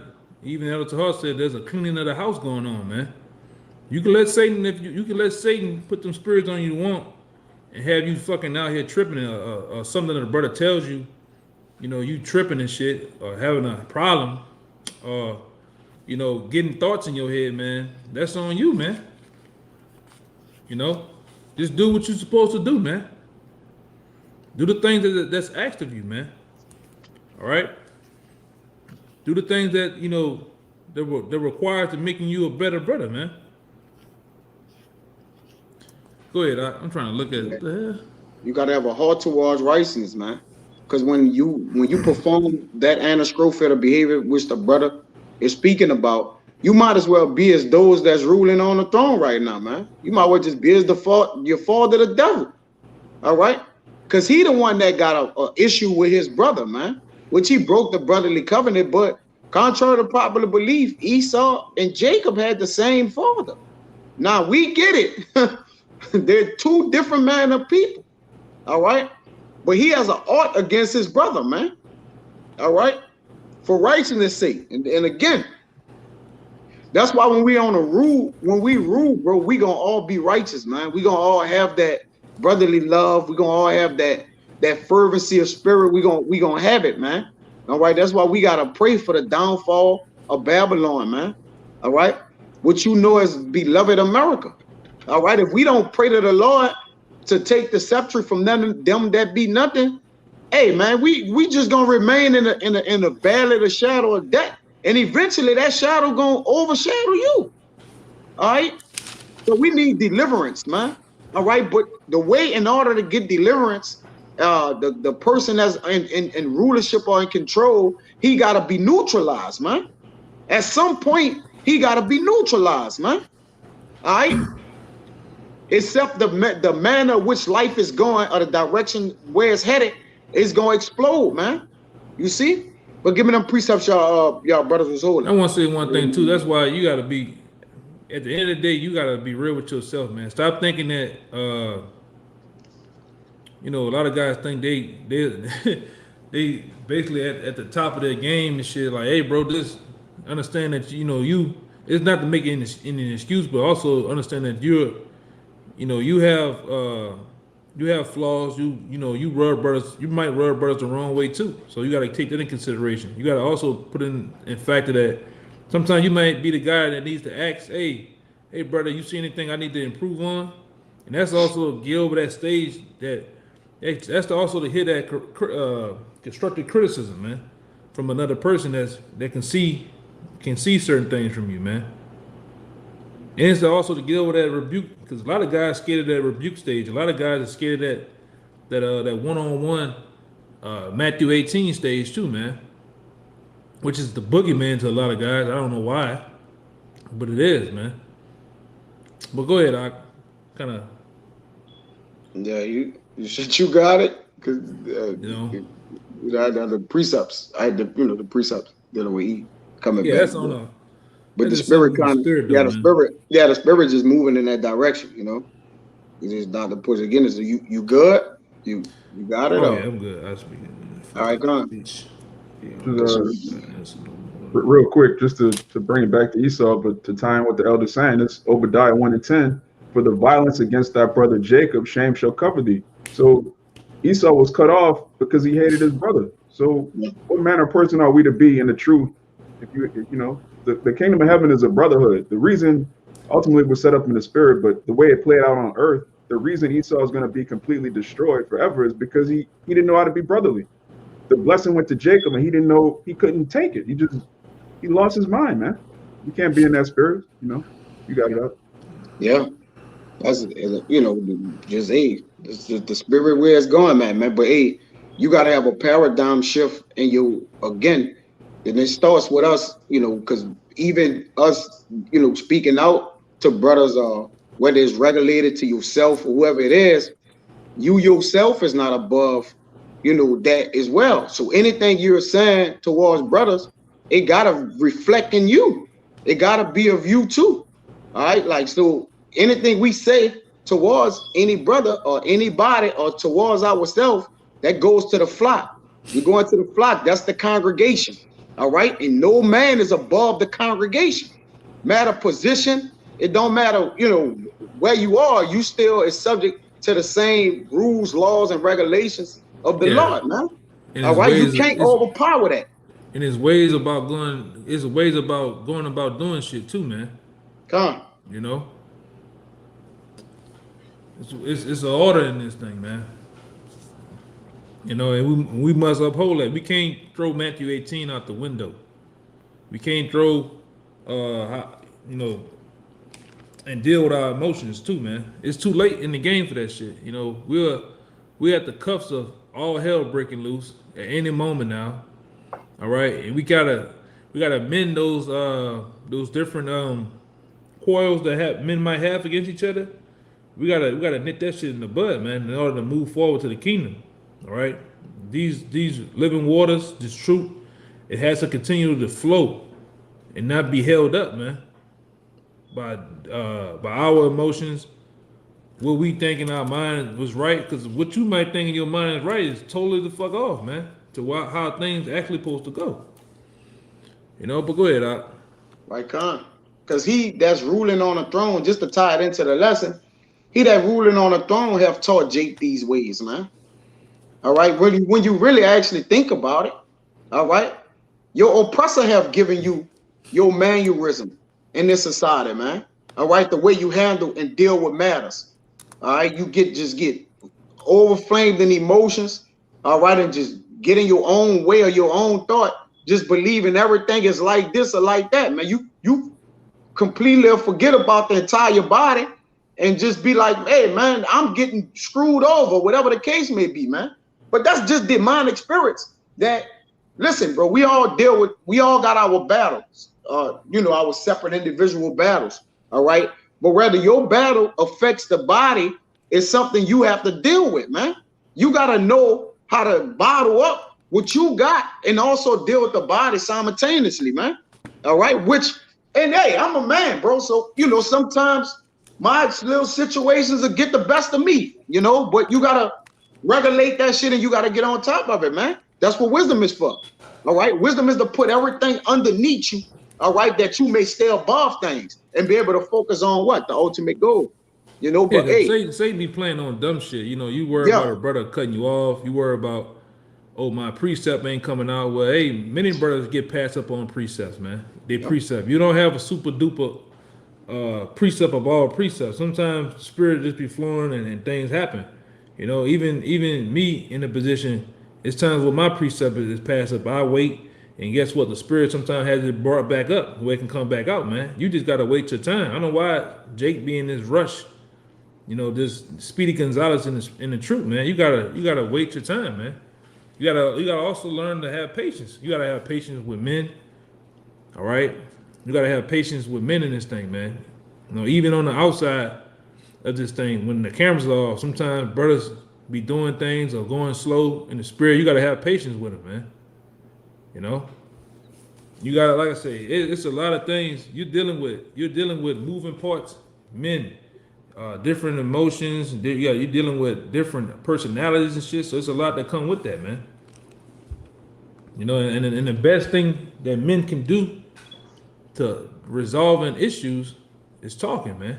even Elder Tahar said there's a cleaning of the house going on, man. You can let Satan, if you can let Satan put them spirits on you want, and have you fucking out here tripping, or something that the brother tells you, you know, you tripping and shit, or having a problem, or you know, getting thoughts in your head, man. That's on you, man. You know, just do what you're supposed to do, man. Do the things that's asked of you, man. All right. Do the things that you know they're required to making you a better brother, man. Go ahead. I'm trying to look at it. The hell? You gotta have a heart towards righteousness, man. Because when you perform that anastrophic behavior, which the brother is speaking about, you might as well be as those that's ruling on the throne right now, man. You might well just be as your father, the devil. All right, because he the one that got a issue with his brother, man, which he broke the brotherly covenant. But contrary to popular belief, Esau and Jacob had the same father. Now we get it. They're two different manner of people. All right. But he has an ought against his brother, man. All right. For righteousness' sake. And again, that's why when we rule, bro, we gonna all be righteous, man. We gonna all have that brotherly love. We gonna all have that fervency of spirit. We gonna have it, man. All right. That's why we gotta pray for the downfall of Babylon, man. All right. What you know is beloved America. All right. If we don't pray to the Lord to take the scepter from them that be nothing, hey man, we just gonna remain in the valley of the shadow of death, and eventually that shadow gonna overshadow you. All right, so we need deliverance, man. All right, but the way in order to get deliverance, the person that's in rulership or in control, he gotta be neutralized, man. At some point, he gotta be neutralized, man. All right. Except the manner which life is going, or the direction where it's headed, is gonna explode, man. You see? But give me them precepts, y'all brothers was holding. I want to say one thing too. That's why you gotta be, at the end of the day, you gotta be real with yourself, man. Stop thinking that you know, a lot of guys think they they basically at the top of their game and shit. Like, hey, bro, just understand that you know it's not to make any excuse, but also understand that you have flaws. You rub brothers. You might rub brothers the wrong way too. So you got to take that in consideration. You got to also put in factor that sometimes you might be the guy that needs to ask, hey brother, you see anything I need to improve on? And that's also get over that stage. That's also to hear that constructive criticism, man, from another person that can see certain things from you, man. And it's also to get over that rebuke, because a lot of guys scared of that rebuke stage. A lot of guys are scared of that one-on-one Matthew 18 stage too, man. Which is the boogeyman to a lot of guys. I don't know why, but it is, man. But go ahead, I kind of. Yeah, you got it, because the precepts. I had the precepts dealing with E coming back. Yeah, that's on a. But the spirit kind of, the spirit just moving in that direction, you know. It's just not to push again. Is you good? You got it? Oh, yeah, I'm good. I speak. All right, go on. Real quick, just to bring it back to Esau, but to tie in what the elder saying, it's Obadiah 1:10. For the violence against thy brother Jacob, shame shall cover thee. So Esau was cut off because he hated his brother. So what manner of person are we to be in the truth? If you know. The kingdom of heaven is a brotherhood. The reason ultimately was set up in the spirit, but the way it played out on earth, the reason Esau is going to be completely destroyed forever is because he didn't know how to be brotherly. The blessing went to Jacob and he didn't know, he couldn't take it. He lost his mind, man. You can't be in that spirit, you know. You got it up. Yeah. That's, you know, just the spirit where it's going, man. But hey, you got to have a paradigm shift in you again. And it starts with us, you know, because even us, you know, speaking out to brothers, whether it's regulated to yourself or whoever it is, you yourself is not above, you know, that as well. So anything you're saying towards brothers, it got to reflect in you. it gotta be of you too. All right, like so anything we say towards any brother or anybody or towards ourselves, that goes to the flock. We're going to the flock, that's the congregation. All right, and no man is above the congregation. Matter position, it don't matter, you know, where you are, you still is subject to the same rules, laws, and regulations of the Lord, man. And All right, you can't overpower that. And there's ways about going about doing shit too, man. Come. You know, it's an order in this thing, man. You know, and we must uphold that. We can't throw Matthew 18 out the window. We can't throw, you know, and deal with our emotions too, man. It's too late in the game for that shit. You know, we're at the cuffs of all hell breaking loose at any moment now. All right, and we gotta mend those different coils that men might have against each other. We gotta nip that shit in the bud, man, in order to move forward to the kingdom. All right, these living waters, this truth, it has to continue to flow and not be held up, man, by our emotions. What we think in our mind was right, because what you might think in your mind is right is totally the fuck off, man, to how things actually supposed to go. You know, but go ahead, Doc. Right, Con. Because he that's ruling on the throne, just to tie it into the lesson, he that ruling on the throne have taught Jake these ways, man. All right, when you really actually think about it, all right, your oppressor have given you your mannerism in this society, man. All right, the way you handle and deal with matters. All right, you just get overflamed in emotions, all right, and just get in your own way or your own thought, just believing everything is like this or like that, man. You completely forget about the entire body and just be like, hey, man, I'm getting screwed over, whatever the case may be, man. But that's just demonic spirits that, listen, bro, we all got our battles, you know, our separate individual battles, all right? But whether your battle affects the body is something you have to deal with, man. You got to know how to bottle up what you got and also deal with the body simultaneously, man. All right, and hey, I'm a man, bro. So, you know, sometimes my little situations will get the best of me, you know, but you got to regulate that shit and you got to get on top of it, man. That's what wisdom is for. All right, wisdom is to put everything underneath you, all right, that you may stay above things and be able to focus on what? The ultimate goal. You know, but hey, Satan be playing on dumb shit. You know, you worry about a brother cutting you off. You worry about, oh, my precept ain't coming out. Well, hey, many brothers get passed up on precepts, man. They precept. You don't have a super duper precept of all precepts. Sometimes spirit just be flowing and things happen. You know, even me in a position, it's times when my precept is passed up. I wait, and guess what? The spirit sometimes has it brought back up where it can come back out, man. You just gotta wait your time. I don't know why Jake be in this rush. You know, this Speedy Gonzalez in the truth, man. You gotta wait your time, man. You gotta also learn to have patience. You gotta have patience with men. All right, you gotta have patience with men in this thing, man. You know, even on the outside of this thing, when the cameras are off, sometimes brothers be doing things or going slow in the spirit. You gotta have patience with them, man. You know, you gotta, like I say, it's a lot of things you're dealing with. You're dealing with moving parts, men, different emotions. You're dealing with different personalities and shit. So it's a lot that come with that, man. You know, and the best thing that men can do to resolving issues is talking, man.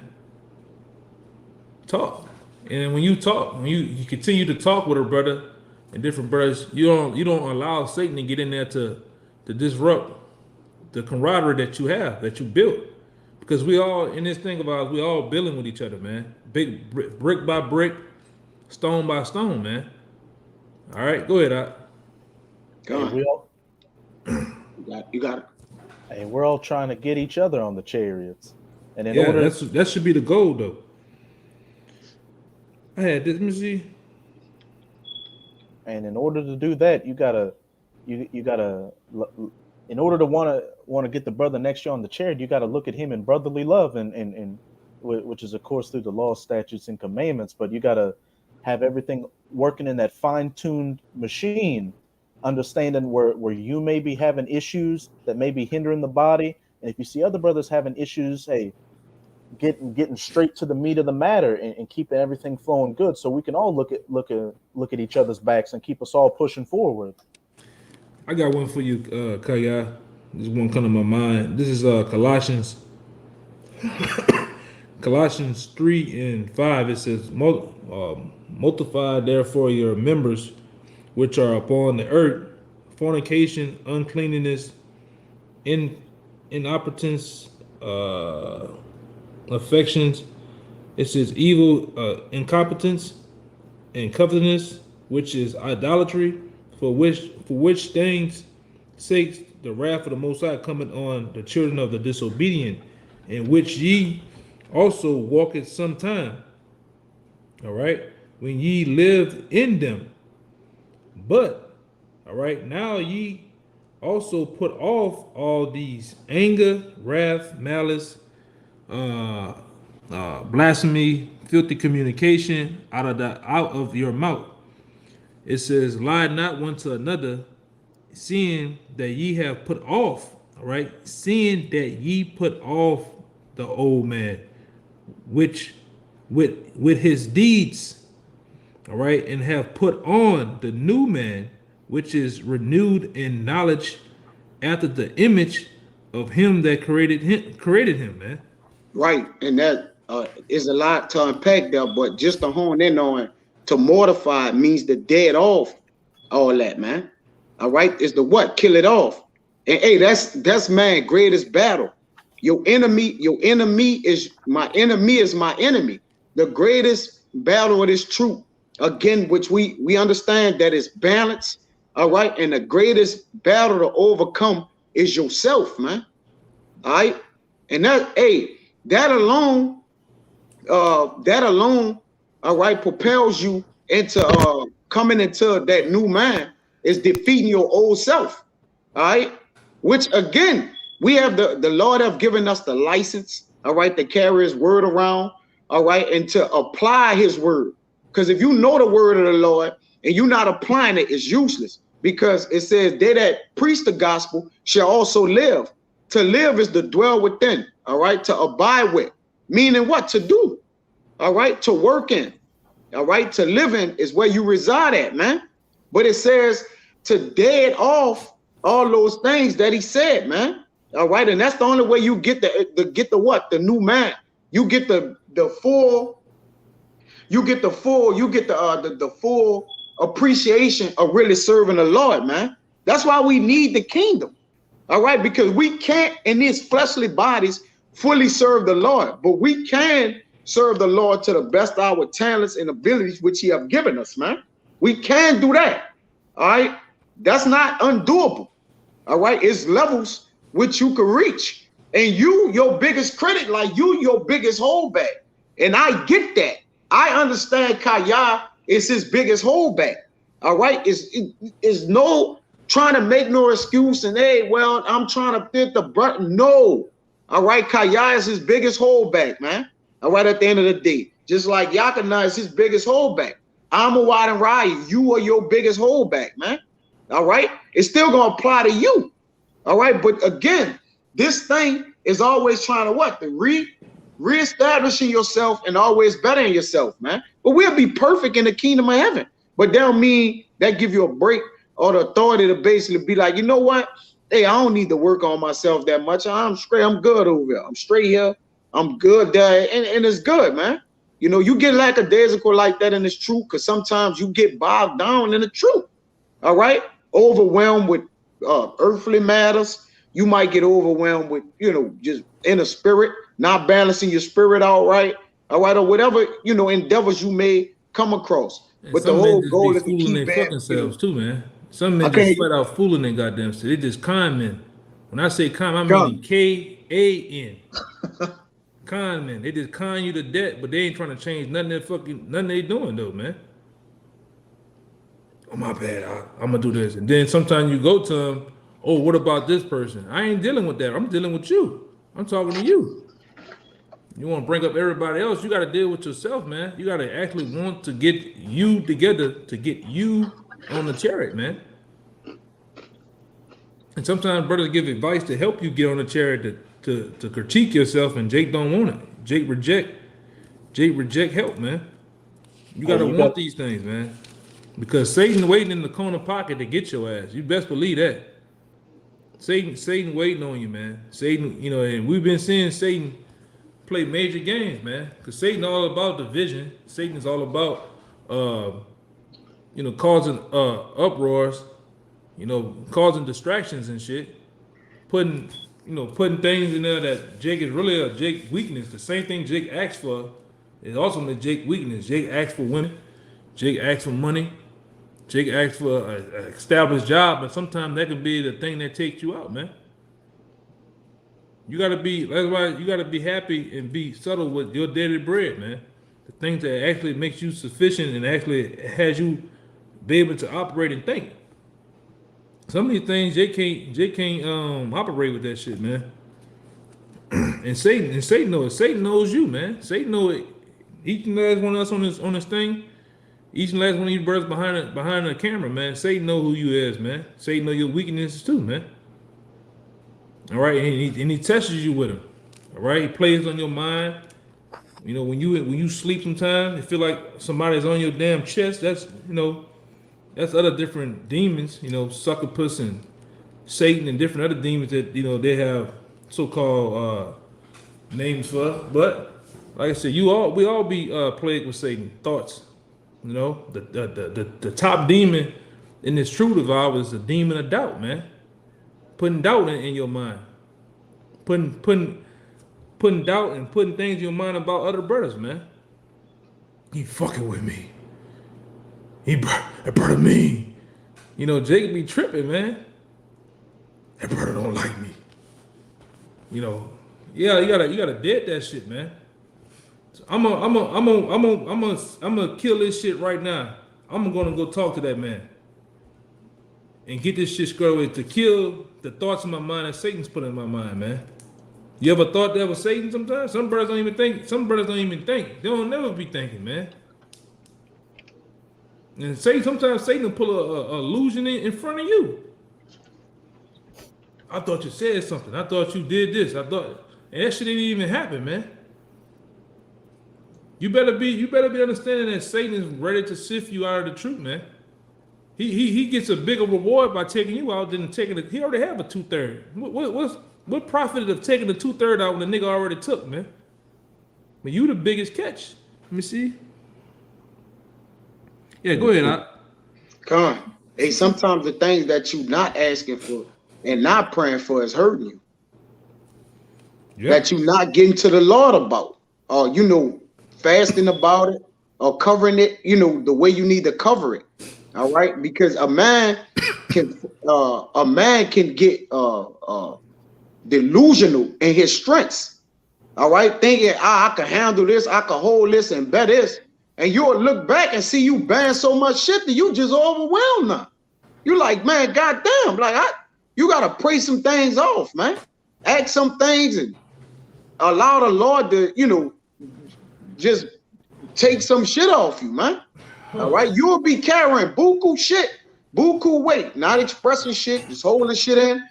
Talk. And when you talk, when you continue to talk with a brother and different brothers, you don't allow Satan to get in there to disrupt the camaraderie that you have, that you built. Because we all, in this thing about us, we all building with each other, man. Big brick by brick, stone by stone, man. All right, go ahead, Doc. Go on. You got it. And we're all trying to get each other on the chariots. And in Yeah, order, that should be the goal, though. I had this, let me see. And in order to do that, you gotta, in order to want to get the brother next to you on the chariot, you gotta look at him in brotherly love, and which is of course through the law, statutes, and commandments. But you gotta have everything working in that fine-tuned machine, understanding where you may be having issues that may be hindering the body, And if you see other brothers having issues, hey, getting straight to the meat of the matter and keeping everything flowing good, so we can all look at each other's backs and keep us all pushing forward. I got one for you, Kaya. This one come to my mind. This is Colossians 3:5. It says, multiply therefore your members which are upon the earth, fornication, uncleanness, inopportunity, affections. It says evil, incompetence, and covetousness, which is idolatry, for which things sakes the wrath of the Most High cometh on the children of the disobedient, in which ye also walked sometime. All right, when ye lived in them, but all right, now ye also put off all these: anger, wrath, malice, blasphemy, filthy communication out of your mouth. It says, lie not one to another, seeing that ye have put off, all right, seeing that ye put off the old man, which with his deeds, all right, and have put on the new man, which is renewed in knowledge after the image of him that created him, man. Right, and that is a lot to unpack there, but just to hone in on, to mortify means to dead off all that, man. All right, is the what? Kill it off. And hey, that's man greatest battle. Your enemy is my enemy. The greatest battle of this truth, again, which we understand that is balance. All right, and the greatest battle to overcome is yourself, man. All right, and that alone, all right, propels you into coming into that new man, is defeating your old self. All right, which again, we have the Lord have given us the license, all right, to carry his word around, all right, and to apply his word. Because if you know the word of the Lord and you're not applying it, it's useless. Because it says, they that preach the gospel shall also live. To live is to dwell within, all right, to abide with. Meaning what? To do, all right, to work in, all right, to live in is where you reside at, man. But it says to dead off all those things that he said, man. All right, and that's the only way you get the what? The new man. You get the full appreciation of really serving the Lord, man. That's why we need the kingdom. All right, because we can't in these fleshly bodies fully serve the Lord, but we can serve the Lord to the best of our talents and abilities which he have given us, man. We can do that. All right, that's not undoable. All right, it's levels which you can reach, and you your biggest critic, like you your biggest holdback. And I get that. I understand Kaya is his biggest holdback. All right, it's no trying to make no excuse and hey, well, I'm trying to fit the button. No. All right, Kaya is his biggest holdback, man. All right, at the end of the day, just like Yakana is his biggest holdback. I'm a wide and Raya, you are your biggest holdback, man. All right, it's still gonna apply to you. All right, but again, this thing is always trying to what? To reestablishing yourself and always bettering yourself, man. But we'll be perfect in the kingdom of heaven. But that don't mean that give you a break or the authority to basically be like, you know what? Hey, I don't need to work on myself that much. I'm straight. I'm good over here. I'm straight here. I'm good there. And it's good, man. You know, you get lackadaisical like that and it's true because sometimes you get bogged down in the truth. All right? Overwhelmed with earthly matters. You might get overwhelmed with, you know, just inner spirit, not balancing your spirit all right, or whatever, you know, endeavors you may come across. And but the whole goal is to keep keep their fucking selves too, man. Some men just flat out fooling their goddamn self. They just con men. When I say con, I mean K-A-N. Con men. They just con you to death, but they ain't trying to change nothing they doing though, man. Oh my bad, I'm gonna do this. And then sometimes you go to them, oh, what about this person? I ain't dealing with that. I'm dealing with you. I'm talking to you. You want to bring up everybody else, you got to deal with yourself, man. You got to actually want to get you together to get you on the chariot, man. And sometimes brothers give advice to help you get on the chariot to critique yourself, and Jake don't want it. Jake reject help, man. You gotta want these things, man. Because Satan waiting in the corner pocket to get your ass. You best believe that. Satan waiting on you, man. Satan, and we've been seeing Satan play major games, man. Because Satan all about division. Satan is all about causing uproars, causing distractions and shit. Putting things in there that Jake is really a Jake weakness. The same thing Jake asks for is also a Jake weakness. Jake asks for women. Jake asks for money. Jake asks for an established job, but sometimes that can be the thing that takes you out, man. That's why you gotta be happy and be subtle with your daily bread, man. The things that actually makes you sufficient and actually has you be able to operate and think. Some of these things Jake can't operate with that shit, man. and Satan knows. Satan knows you, man. Satan knows each and last one of us on this thing. Each and last one of you brothers behind the camera, man. Satan know who you is, man. Satan know your weaknesses too, man. All right, and he tests you with him. All right, he plays on your mind. When you sleep sometimes, you feel like somebody's on your damn chest. That's other different demons. Succubus and Satan and different other demons that they have so-called names for. But like I said, we all be plagued with Satan thoughts. The top demon in this truth of ours is the demon of doubt, man. Putting doubt in your mind. Putting doubt and putting things in your mind about other brothers, man. He fucking with me. That brother mean. Jake be tripping, man. That brother don't like me. Yeah, you gotta dead that shit, man. I'm gonna kill this shit right now. I'm gonna go talk to that man and get this shit squared away to kill the thoughts in my mind that Satan's put in my mind, man. You ever thought that was Satan sometimes? Some brothers don't even think. They don't never be thinking, man. And sometimes Satan will pull a illusion in front of you. I thought you said something. I thought you did this. And that shit didn't even happen, man. You better be understanding that Satan is ready to sift you out of the truth, man. He gets a bigger reward by taking you out than taking it. He already have a 2/3. What profit of taking the 2/3 out when the nigga already took, man? But you the biggest catch. Let me see. Yeah, go ahead. Con. Hey, sometimes the things that you not asking for and not praying for is hurting you. Yep. That you not getting to the Lord about. Or fasting about it or covering it, the way you need to cover it. All right, because a man can get delusional in his strengths. All right, thinking I can handle this, I can hold this and bear this, and you'll look back and see you bearing so much shit that you just overwhelmed now. You're like, man, goddamn, you gotta pray some things off, man. Ask some things and allow the Lord to, just take some shit off you, man. All right, you'll be carrying buku shit, buku weight, not expressing shit, just holding shit in,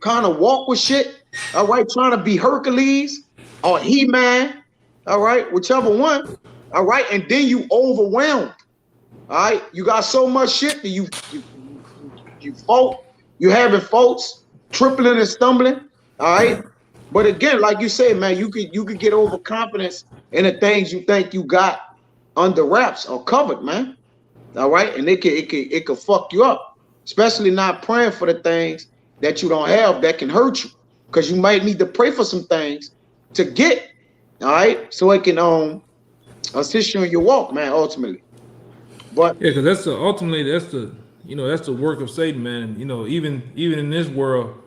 kind of walk with shit. All right, trying to be Hercules or He-Man. All right, whichever one. All right, and then you overwhelmed. All right, you got so much shit that you having faults, tripling and stumbling. All right. But again, like you said, man, you could get overconfidence in the things you think you got under wraps or covered, man. All right, and it could fuck you up, especially not praying for the things that you don't have that can hurt you, because you might need to pray for some things to get, all right, so it can assist you in your walk, man. Ultimately, but yeah, because that's the work of Satan, man. Even in this world,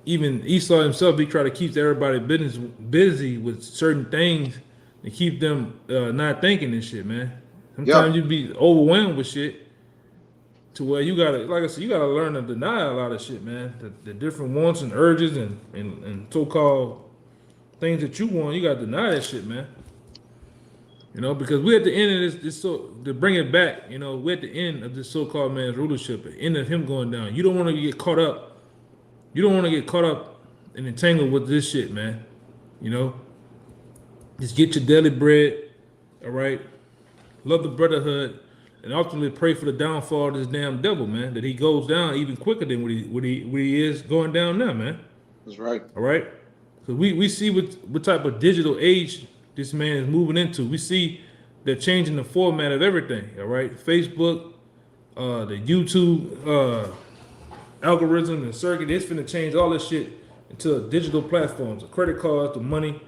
even Esau himself, he try to keep everybody busy with certain things and keep them not thinking and shit, man. Sometimes you be overwhelmed with shit to where you gotta, like I said, you gotta learn to deny a lot of shit, man. The different wants and urges and so-called things that you want, you gotta deny that shit, man. Because we're at the end of this so to bring it back, we're at the end of this so-called man's rulership, the end of him going down. You don't want to get caught up. You don't want to get caught up and entangled with this shit, man. You know, just get your daily bread, all right? Love the brotherhood, and ultimately pray for the downfall of this damn devil, man. That he goes down even quicker than what he is going down now, man. That's right. All right. So we see what type of digital age this man is moving into. We see they're changing the format of everything. All right, Facebook, the YouTube algorithm and circuit. It's finna change all this shit into digital platforms, the credit cards, the money.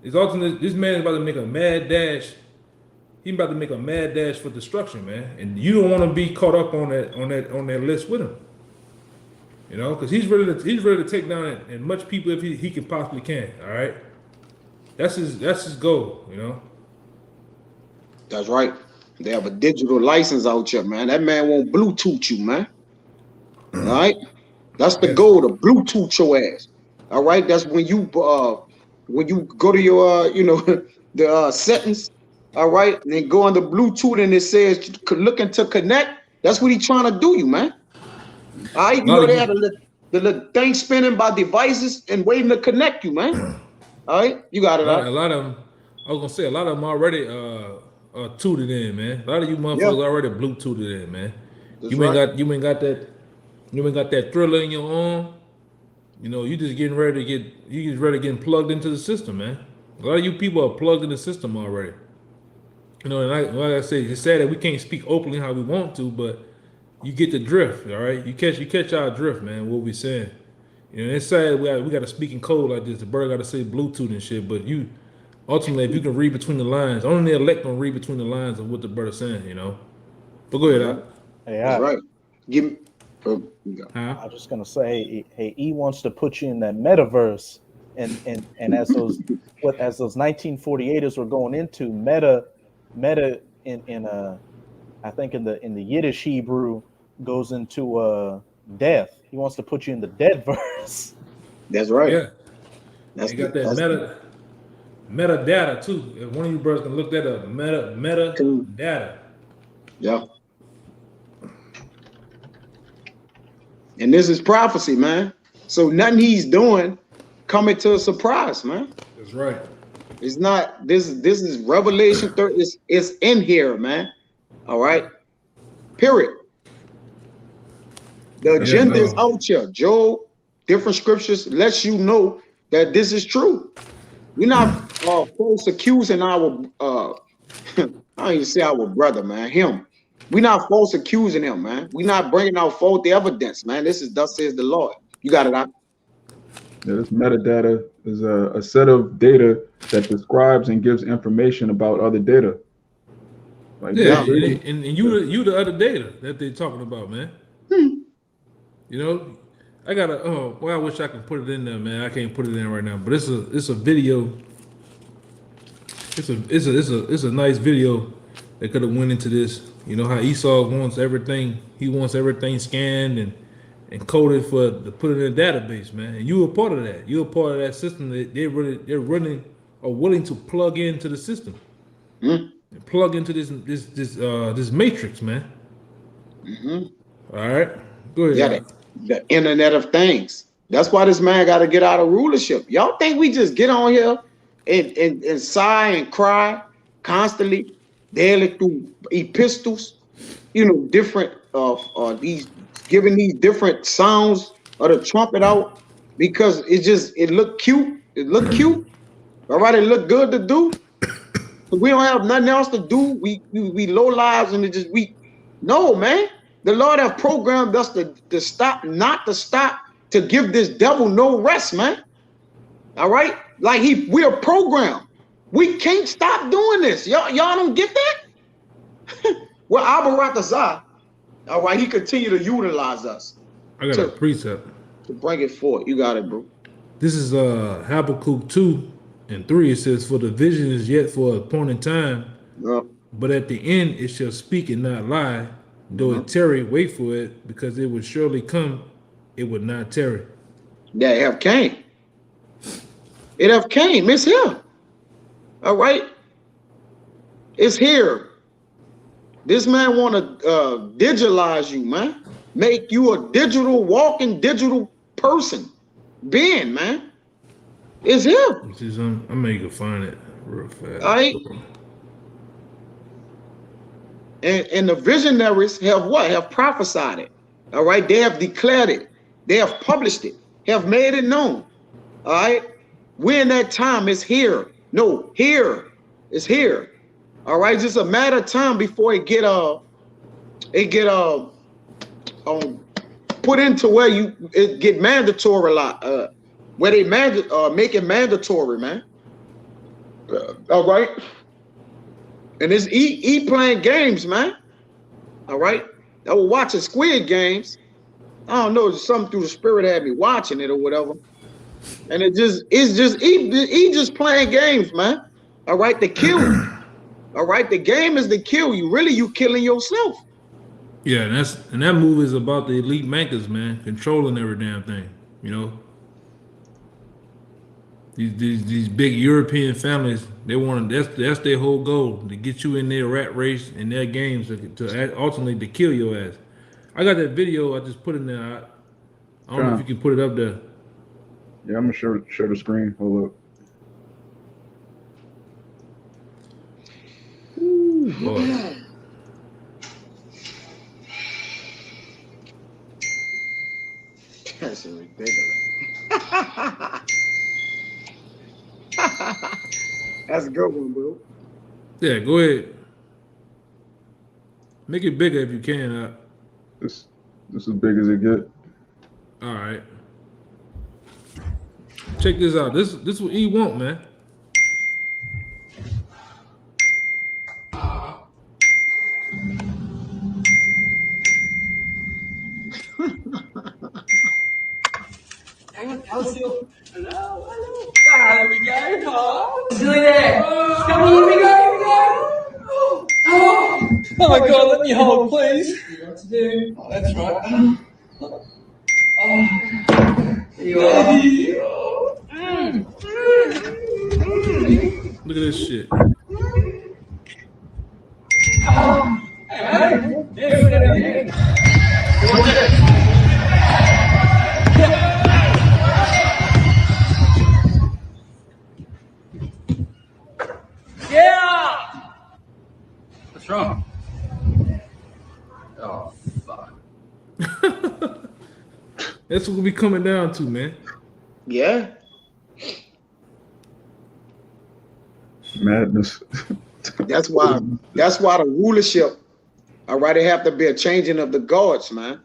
It's ultimately this man is about to make a mad dash. He's about to make a mad dash for destruction, man. And you don't want to be caught up on that list with him. You know, because he's ready to take down as much people if he can possibly can. All right, that's his goal. You know. That's right. They have a digital license out here, man. That man won't Bluetooth you, man. All right, that's the goal, to Bluetooth your ass. All right, that's when you go to your the settings. All right, and then go on the Bluetooth and it says looking to connect. That's what he's trying to do, you man. All right, you know they have the little thing spinning by devices and waiting to connect you, man. All right, you got it. A lot of them. I was gonna say a lot of them already tooted in, man. A lot of you motherfuckers already Bluetoothed in, man. You ain't got that thriller in your arm. You know, you just getting plugged into the system, man. A lot of you people are plugged in the system already. You know, and like I say, it's sad that we can't speak openly how we want to, but you get the drift, all right? You catch our drift, man, what we saying. You know, it's sad we got to speak in code like this. The bird got to say Bluetooth and shit, but you, ultimately, if you can read between the lines, only the elect can read between the lines of what the bird is saying, you know? But go ahead, Al. Hey, that's right. Give me... I was just gonna say, hey, he wants to put you in that metaverse, and as those 1948ers were going into meta in I think in the Yiddish Hebrew goes into death. He wants to put you in the dead verse. That's right. Yeah, you got that metadata too. If one of you brothers can look that up, metadata. Yeah. And this is prophecy, man. So nothing he's doing coming to a surprise, man. That's right. It's not, this is Revelation 30, it's in here, man. All right. Period. The agenda is out here. Job, different scriptures lets you know that this is true. We're not false accusing our I don't even say our brother, man, him. We're not false accusing him, man. We're not bringing out faulty evidence, man. This is thus says the Lord. You got it out. Yeah, this metadata is a set of data that describes and gives information about other data. Like and you the other data that they're talking about, man. You know, I gotta. Oh, well, I wish I could put it in there, man. I can't put it in right now, but it's a video. It's a nice video that could have went into this. You know how Esau wants everything. He wants everything scanned and coded to put it in a database, man. And you were part of that. You're a part of that system that they're running or willing to plug into the system. And plug into this matrix, man. All right, go ahead. Yeah, the Internet of Things. That's why this man got to get out of rulership. Y'all think we just get on here and sigh and cry constantly, daily through epistles, you know, different these giving these different sounds of the trumpet out because it looked cute. It looked cute. All right, it looked good to do. But we don't have nothing else to do. We low lives and no, man. The Lord have programmed us to stop, not to stop, to give this devil no rest, man. All right, like we are programmed. We can't stop doing this. Y'all don't get that? Well, Abaratazah, all right, he continue to utilize us. I got a precept to bring it forth. You got it, bro. This is Habakkuk 2:3. It says, "For the vision is yet for a point in time, but at the end it shall speak and not lie. Though it tarry, wait for it, because it would surely come, it would not tarry." Yeah, it have came. It have came. It's here. All right. It's here. This man want to digitalize you, man. Make you a walking digital person. Being, man. It's here. This is I'm gonna go find it real fast. All right. And the visionaries have what? Have prophesied it. All right. They have declared it. They have published it. Have made it known. All right. We're in that time. It's here. No, here. It's here. All right. Just a matter of time before it get put into where it get mandatory a lot. Where they make it mandatory, man. All right. And it's playing games, man. All right. I was watching Squid Games. I don't know, something through the spirit had me watching it or whatever. And it's just playing games, man. All right, to kill you. All right, the game is to kill you. Really, you killing yourself. Yeah, and that movie is about the elite bankers, man, controlling every damn thing. You know, these big European families, they want that's their whole goal, to get you in their rat race and their games to ultimately to kill your ass. I got that video I just put in there. I don't know if you can put it up there. Yeah, I'm gonna share the screen. Hold up. Ooh, boy. That's ridiculous. That's a good one, bro. Yeah, go ahead. Make it bigger if you can. This as big as it get. All right. Check this out. This is what E want, man. Hello. There we go. Doing it. Come on, here we go. Oh my God, let me hold, please. What to do? Oh, that's right. There you are. Look at this shit. Yeah! What's wrong? Oh, fuck. That's what we coming down to, man. Yeah. Madness. That's why the rulership, all right, it have to be a changing of the guards, man.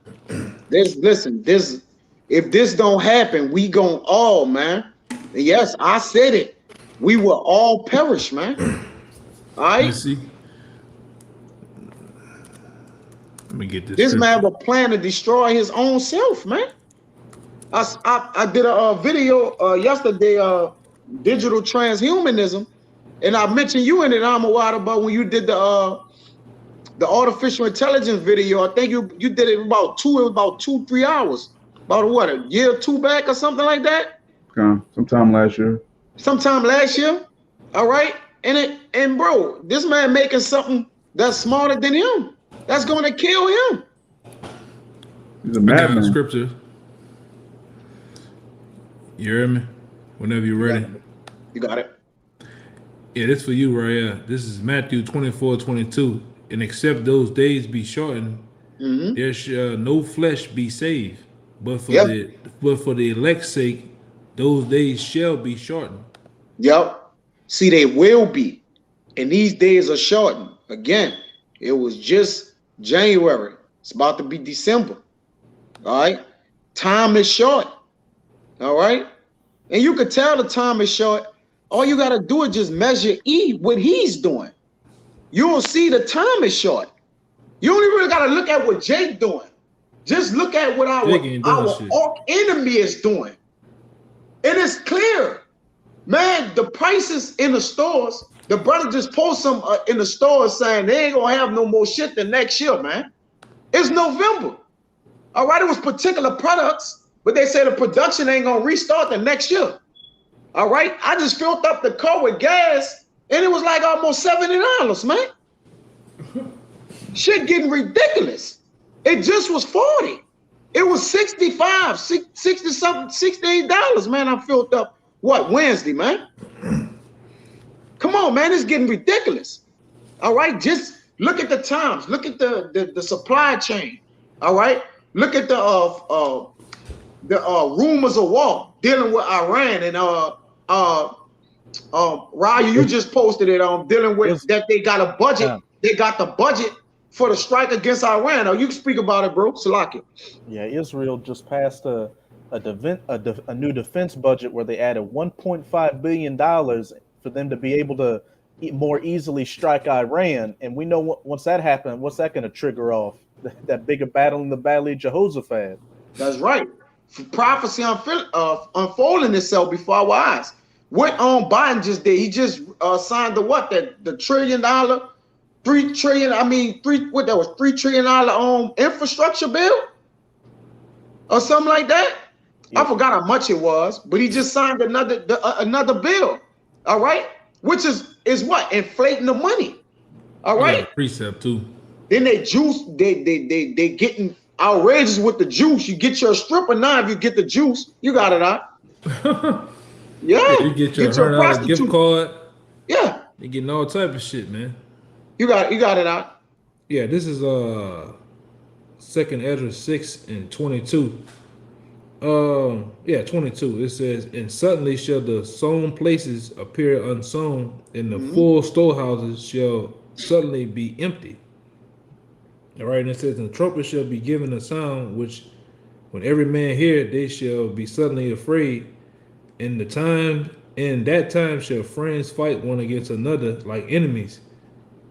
If this don't happen, we gon' all, man. Yes, I said it. We will all perish, man. All right. You see? Let me get this. This man will plan to destroy his own self, man. I did a video yesterday, digital transhumanism, and I mentioned you in it, Yahawashi, about when you did the artificial intelligence video. I think you did it about 2-3 hours. About what, a year or two back or something like that? Sometime last year. All right. And bro, this man making something that's smarter than him. That's gonna kill him. He's a madman. Scripture. You hear me? Whenever you're ready. You got it. Yeah, this for you right here. This is Matthew 24:22. And except those days be shortened, there shall no flesh be saved. But for the elect's sake, those days shall be shortened. Yep. See, they will be. And these days are shortened. Again, it was just January. It's about to be December. All right. Time is short. All right. And you could tell the time is short. All you got to do is just measure what he's doing. You will see the time is short. You only really got to look at what Jake doing. Just look at what our enemy is doing. And it's clear. Man, the prices in the stores, the brother just posted some in the stores saying they ain't gonna have no more shit the next year, man. It's November. All right, it was particular products, but they say the production ain't gonna restart the next year. All right, I just filled up the car with gas and it was like almost $70, man. Shit getting ridiculous. It just was 40. It was 65, 60 something, $68, man. I filled up Wednesday, man. Come on, man, it's getting ridiculous. All right, just look at the times. Look at the supply chain. All right, look at the rumors of war dealing with Iran and Raya, you just posted it on dealing with that they got a budget. Yeah. They got the budget for the strike against Iran. Oh, you can speak about it, bro. Salaki. Yeah, Israel just passed a new defense budget where they added $1.5 billion for them to be able to more easily strike Iran. And we know once that happens, what's that going to trigger off? That bigger battle in the Valley of Jehoshaphat. That's right. Prophecy unfolding itself before our eyes. What Biden just did? He just signed the $3 trillion, $3 trillion infrastructure bill or something like that. Yeah. I forgot how much it was, but he just signed another bill. All right, which is what? Inflating the money. All right. Precept too. Then they getting outrageous with the juice. You get your stripper now. If you get the juice, you got it out. Yeah, you get your $100 gift card. Yeah, you getting all type of shit, man. You got it out. Yeah, this is 2nd Ezra 6 and 22. 22. It says, and suddenly shall the sown places appear unsown, and the full storehouses shall suddenly be empty. All right, and it says, and the trumpet shall be given a sound, which when every man hear it, they shall be suddenly afraid. In that time shall friends fight one against another like enemies,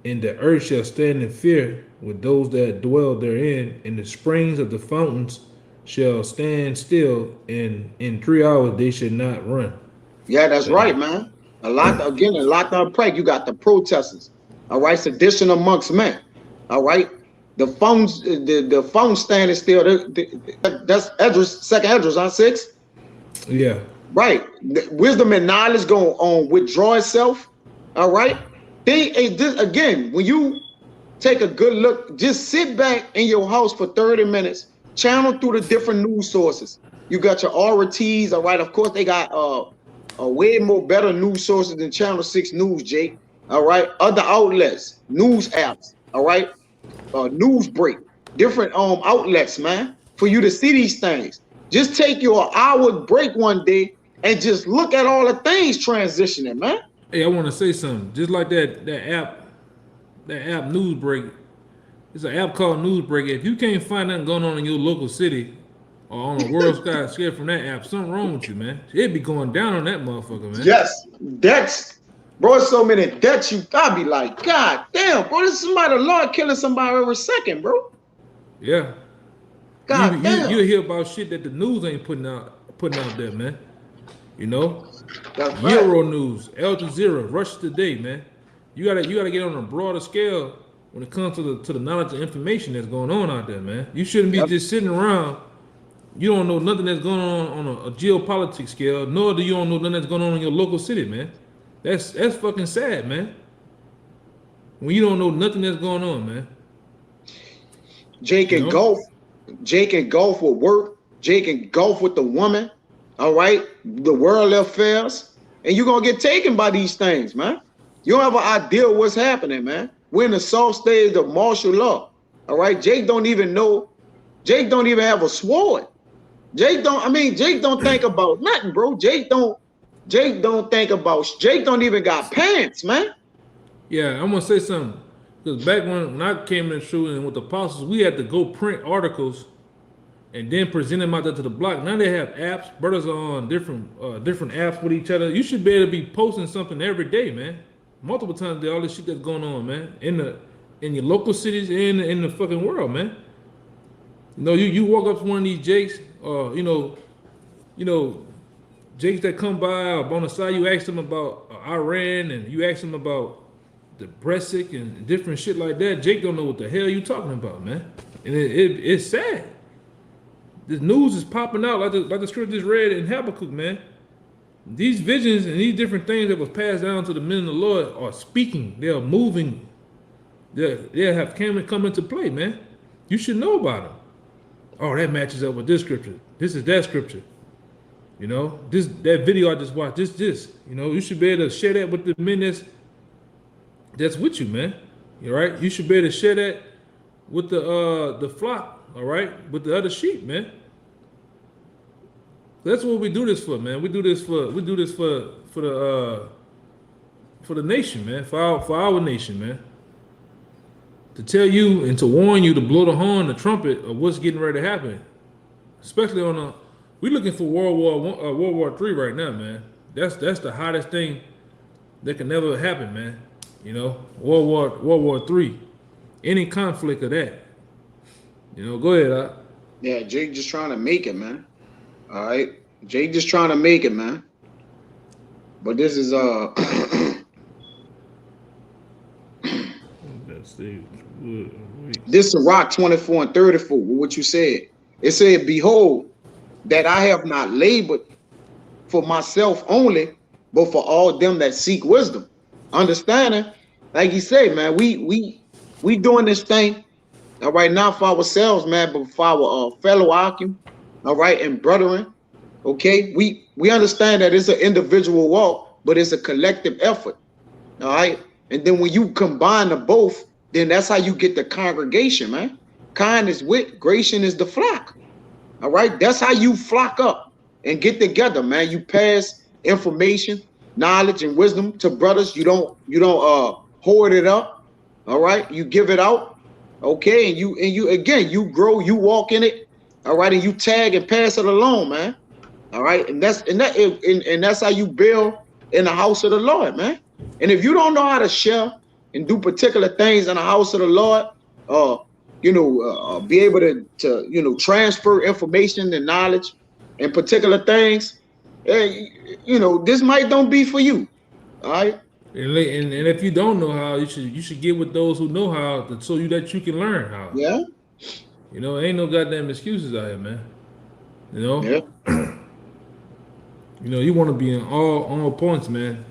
and the earth shall stand in fear with those that dwell therein, and the springs of the fountains shall stand still, and in 3 hours they should not run. Yeah, that's right, man. A lot to unpack. You got the protesters, all right, sedition amongst men, all right. The phone standing still. That's Edris, 2nd Edris on 6. Yeah. Right. Wisdom and knowledge go on withdraw itself. All right. Again, when you take a good look, just sit back in your house for 30 minutes, channel through the different news sources. You got your RTs, all right. Of course, they got a way more better news sources than Channel 6 News, Jake. All right. Other outlets, news apps, all right. News break, different outlets, man, for you to see these things. Just take your hour break one day and just look at all the things transitioning, man. Hey, I want to say something. Just like that app Newsbreak. It's an app called Newsbreak. If you can't find nothing going on in your local city or on the world sky scale from that app, something wrong with you, man. It'd be going down on that motherfucker, man. Yes, that's bro. So many deaths, you gotta be like, God damn, bro. This is somebody, the Lord killing somebody every second, bro. Yeah. God damn. You hear about shit that the news ain't putting out there, man. You know, that's Euro News, Al Jazeera, Russia Today, man. You gotta get on a broader scale when it comes to the knowledge and information that's going on out there, man. You shouldn't be just sitting around. You don't know nothing that's going on a geopolitics scale, nor do you don't know nothing that's going on in your local city, man. That's fucking sad, man. When you don't know nothing that's going on, man. Jake and golf with work. Jake and golf with the woman. All right, the world affairs, and you're gonna get taken by these things, man. You don't have an idea of what's happening, man. We're in the soft stage of martial law. All right, Jake don't even have a sword. Jake don't think about nothing, bro. Jake don't even got pants, man. Yeah, I'm gonna say something. Because back when I came in the truth and with the apostles, we had to go print articles and then present them out there to the block. Now they have apps. Brothers are on different apps with each other. You should be able to be posting something every day, man. Multiple times, all this shit that's going on, man, in your local cities and in the fucking world, man. You know, you walk up to one of these Jakes, you know, Jakes that come by on the side, you ask them about Iran and you ask them about the Brexit and different shit like that. Jake don't know what the hell you talking about, man. And it's sad. This news is popping out like the script just read in Habakkuk, man. These visions and these different things that was passed down to the men of the Lord are speaking. They are moving. They have come into play, man. You should know about them. Oh, that matches up with this scripture. This is that scripture. You know, that video I just watched, you know, you should be able to share that with the men that's with you, man. All right, you should be able to share that with the flock, all right, with the other sheep, man. That's what we do this for, man. We do this for the nation, man, for our nation, man. To tell you and to warn you to blow the horn, the trumpet of what's getting ready to happen, especially we're looking for World War III right now, man. That's the hottest thing that can never happen, man. You know, World War III, any conflict of that. You know, go ahead. Yeah, Jake just trying to make it, man. All right, Jake just trying to make it, man. But this is this is Rock 24 and 34. What you said? It said, "Behold, that I have not labored for myself only, but for all them that seek wisdom." Understanding, like he said, man, we doing this thing, all right, not for ourselves, man, but for our fellow Akim, all right, and brethren. Okay, we understand that it's an individual walk, but it's a collective effort. All right, and then when you combine the both, then that's how you get the congregation, man. Kind is wit, gration is the flock. All right, that's how you flock up and get together, man. You pass information, knowledge, and wisdom to brothers. You don't hoard it up. All right, you give it out. Okay, and you again, you grow, you walk in it. All right, and you tag and pass it along, man. All right, and that's how you build in the house of the Lord, man. And if you don't know how to share and do particular things in the house of the Lord, be able to transfer information and knowledge and particular things, this might don't be for you. All right. And if you don't know how, you should get with those who know how, so that you can learn how. Yeah. You know, ain't no goddamn excuses out here, man. You know. Yeah. You know, you want to be in all points, man.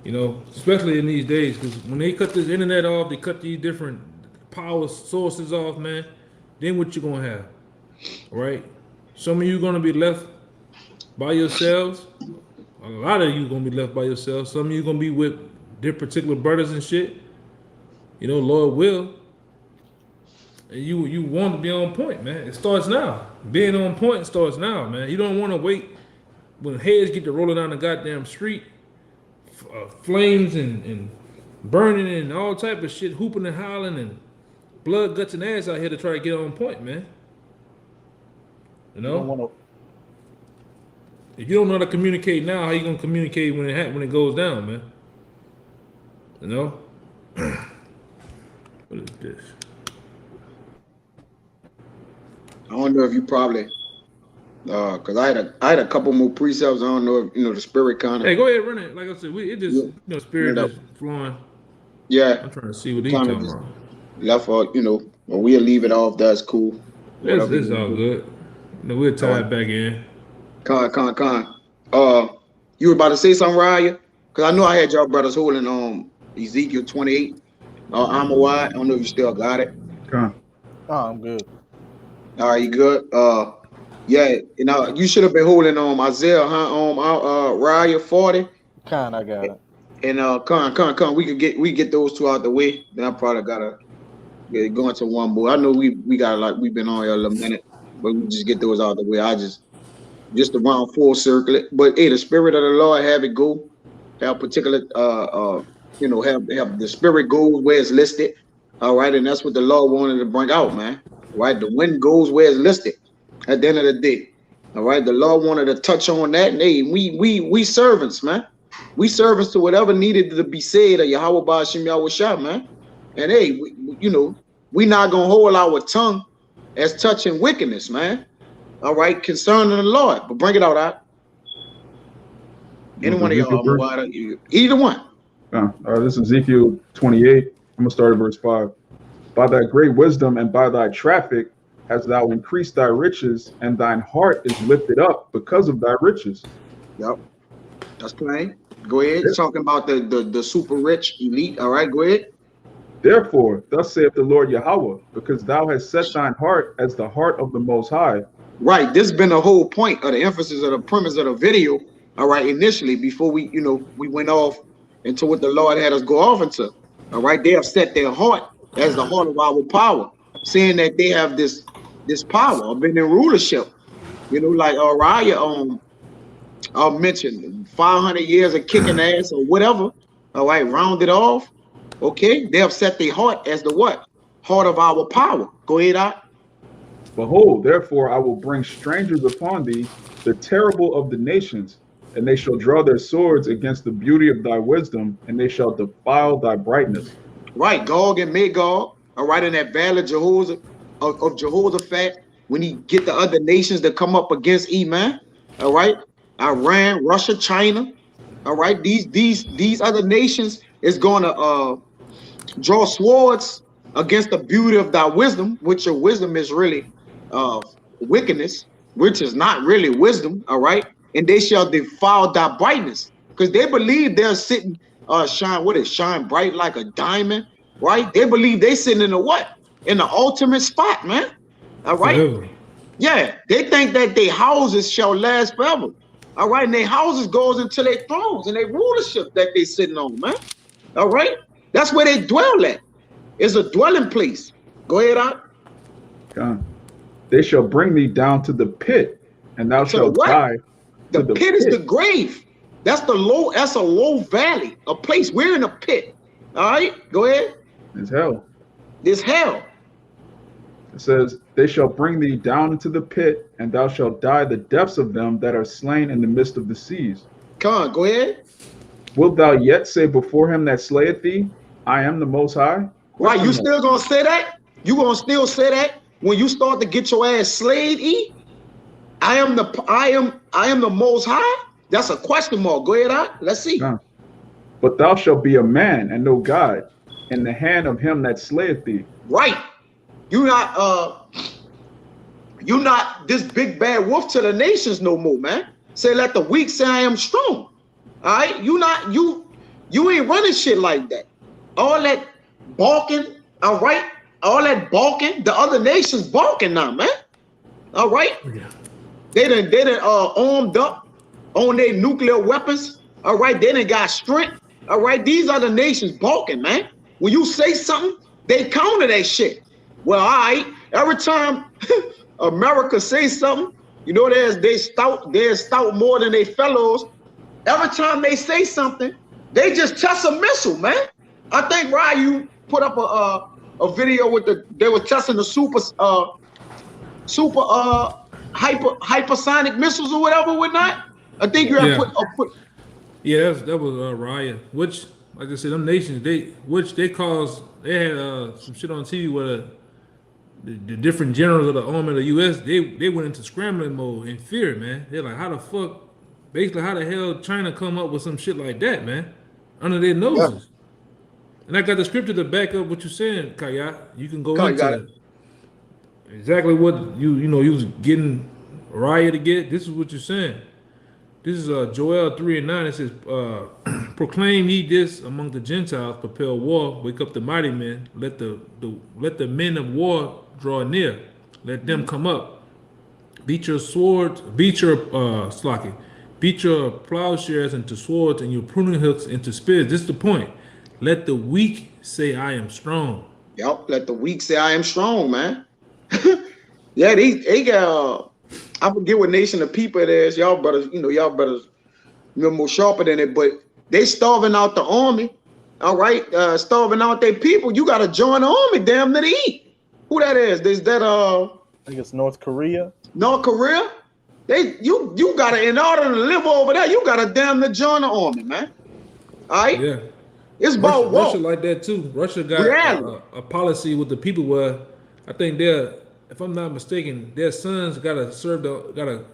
You know, especially in these days, because when they cut this internet off, they cut these different power sources off, man. Then what you gonna have? All right. Some of you gonna be left by yourselves. A lot of you gonna be left by yourselves. Some of you gonna be with their particular brothers and shit. You know, Lord will. And you want to be on point, man. It starts now. Being on point starts now, man. You don't want to wait when heads get to rolling down the goddamn street, flames and burning and all type of shit, hooping and howling and blood, guts, and ass out here to try to get on point, man. You know? If you don't know how to communicate now, how you gonna communicate when it goes down, man? You know? What is this? I don't know if you probably, because I had a couple more precepts. I don't know if the spirit kind of. Hey, go ahead, run it. Like I said, spirit is flowing. Yeah. I'm trying to see what he's talking about. Left out, but we'll leave it off. That's cool. This all good. We'll tie it back in. Con. You were about to say something, Raya? Because I know I had y'all brothers holding Ezekiel 28. YAHAWAH. I don't know if you still got it. Con. Oh, I'm good. All right, you good? Yeah, you should have been holding Isaiah, Raya 40. Con, I got it. And Con, we get those two out the way. Then I probably gotta go into one more. I know we got we've been on here a little minute, but we just get those out the way. I just around full circle it. But hey, the spirit of the Lord have it go. Have particular have the spirit goes where it's listed. All right, and that's what the Lord wanted to bring out, man. Right, the wind goes where it's listed. At the end of the day, all right, the Lord wanted to touch on that. And hey, we servants, man. We servants to whatever needed to be said of Yahweh bahasham Yahawashi, man. And hey, we not gonna hold our tongue as touching wickedness, man. All right, concerning the Lord, but bring it out. Any one of y'all, either one. This is Ezekiel 28. I'm gonna start at verse 5. By thy great wisdom and by thy traffic hast thou increased thy riches, and thine heart is lifted up because of thy riches. Yep, that's plain. Go ahead. Yep. Talking about the super rich elite. All right, go ahead. Therefore, thus saith the Lord Yahawah, because thou hast set thine heart as the heart of the Most High, Right. This has been the whole point of the emphasis of the premise of the video. All right. Initially, before we, we went off into what the Lord had us go off into. All right. They have set their heart as the heart of our power, saying that they have this power of being in rulership. Like Raya mentioned 500 years of kicking ass or whatever. All right. Rounded off. Okay. They have set their heart as the what? Heart of our power. Go ahead, Art. Behold, therefore I will bring strangers upon thee, the terrible of the nations, and they shall draw their swords against the beauty of thy wisdom, and they shall defile thy brightness. Right, Gog and Magog, all right, in that valley of Jehoshaphat, when he get the other nations that come up against Iman, all right, Iran, Russia, China, all right, these other nations is going to draw swords against the beauty of thy wisdom, which your wisdom is really wickedness, which is not really wisdom, all right, and they shall defile thy brightness, because they believe they're sitting shine bright like a diamond, right? They believe they sitting in in the ultimate spot, man. All right. Forever. Yeah, they think that their houses shall last forever. All right, and their houses goes into their thrones and their rulership that they sitting on, man. All right, that's where they dwell at. It's a dwelling place. Go ahead, Art. They shall bring thee down to the pit, and thou shalt die. The pit is the grave. That's a low valley, a place. We're in a pit. All right, go ahead. It's hell. It's hell. It says, they shall bring thee down into the pit, and thou shalt die the deaths of them that are slain in the midst of the seas. Come on, go ahead. Wilt thou yet say before him that slayeth thee, I am the Most High? Right, you still gonna say that? You gonna still say that when you start to get your ass slayed? I am the Most High. That's a question mark. Go ahead, Art. Let's see. But thou shalt be a man and no God in the hand of him that slayeth thee. Right. You not this big bad wolf to the nations no more, man. Say, let the weak say I am strong. All right, you ain't running shit like that. All that balking, all right, all that balking, the other nations balking now, man. All right, yeah. They done armed up on their nuclear weapons. All right, they done got strength. All right, these other nations balking, man. When you say something, they counter that shit. Well, all right, every time America says something, they're stout more than their fellows. Every time they say something, they just test a missile, man. I think Ryu put up a video with they were testing the super hypersonic missiles or whatever, whatnot. I think you have put. Yeah, that was Raya, which, like I said, them nations they had some shit on TV where the different generals of the army of the U.S. they went into scrambling mode in fear, man. They're like, how the fuck? Basically, how the hell China come up with some shit like that, man, under their noses? Yeah. And I got the scripture to back up what you're saying, Kaya. You can go into exactly what you was getting Raya to get. This is what you're saying. This is Joel 3:9. It says, proclaim ye this among the Gentiles, propel war, wake up the mighty men, let the men of war draw near, let them come up. Beat your swords, beat your plowshares into swords and your pruning hooks into spears. This is the point. Let the weak say I am strong. Yep, let the weak say I am strong, man. Yeah, they got I forget what nation of people it is. Y'all brothers, more sharper than it, but they starving out the army. All right, starving out their people. You gotta join the army, damn near to eat. Who that is? Is that I think it's North Korea. North Korea? You gotta, in order to live over there, you gotta damn near join the army, man. All right? Yeah. It's about Russia like that too. Russia got a policy with the people where I think if I'm not mistaken, their sons gotta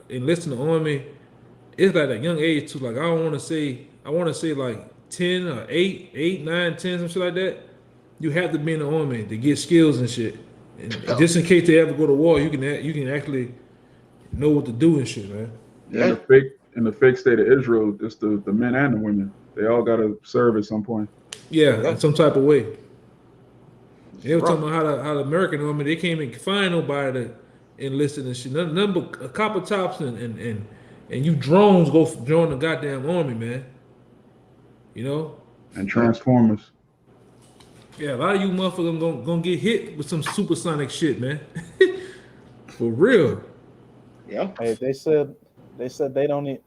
enlist in the army. It's like a young age too. Like I want to say like 10 or 8, 9, 10, some shit like that. You have to be in the army to get skills and shit. And just in case they ever go to war, you can actually know what to do and shit, man. Yeah. In the fake state of Israel, it's the men and the women. They all gotta serve at some point. Yeah, in some type of way. They were talking about how the American army, they can't even find nobody to enlisted and shit. Nothing but copper tops and you drones go join the goddamn army, man. You know? And Transformers. Yeah, a lot of you motherfuckers gonna get hit with some supersonic shit, man. For real. Yeah. Hey, they said they don't need,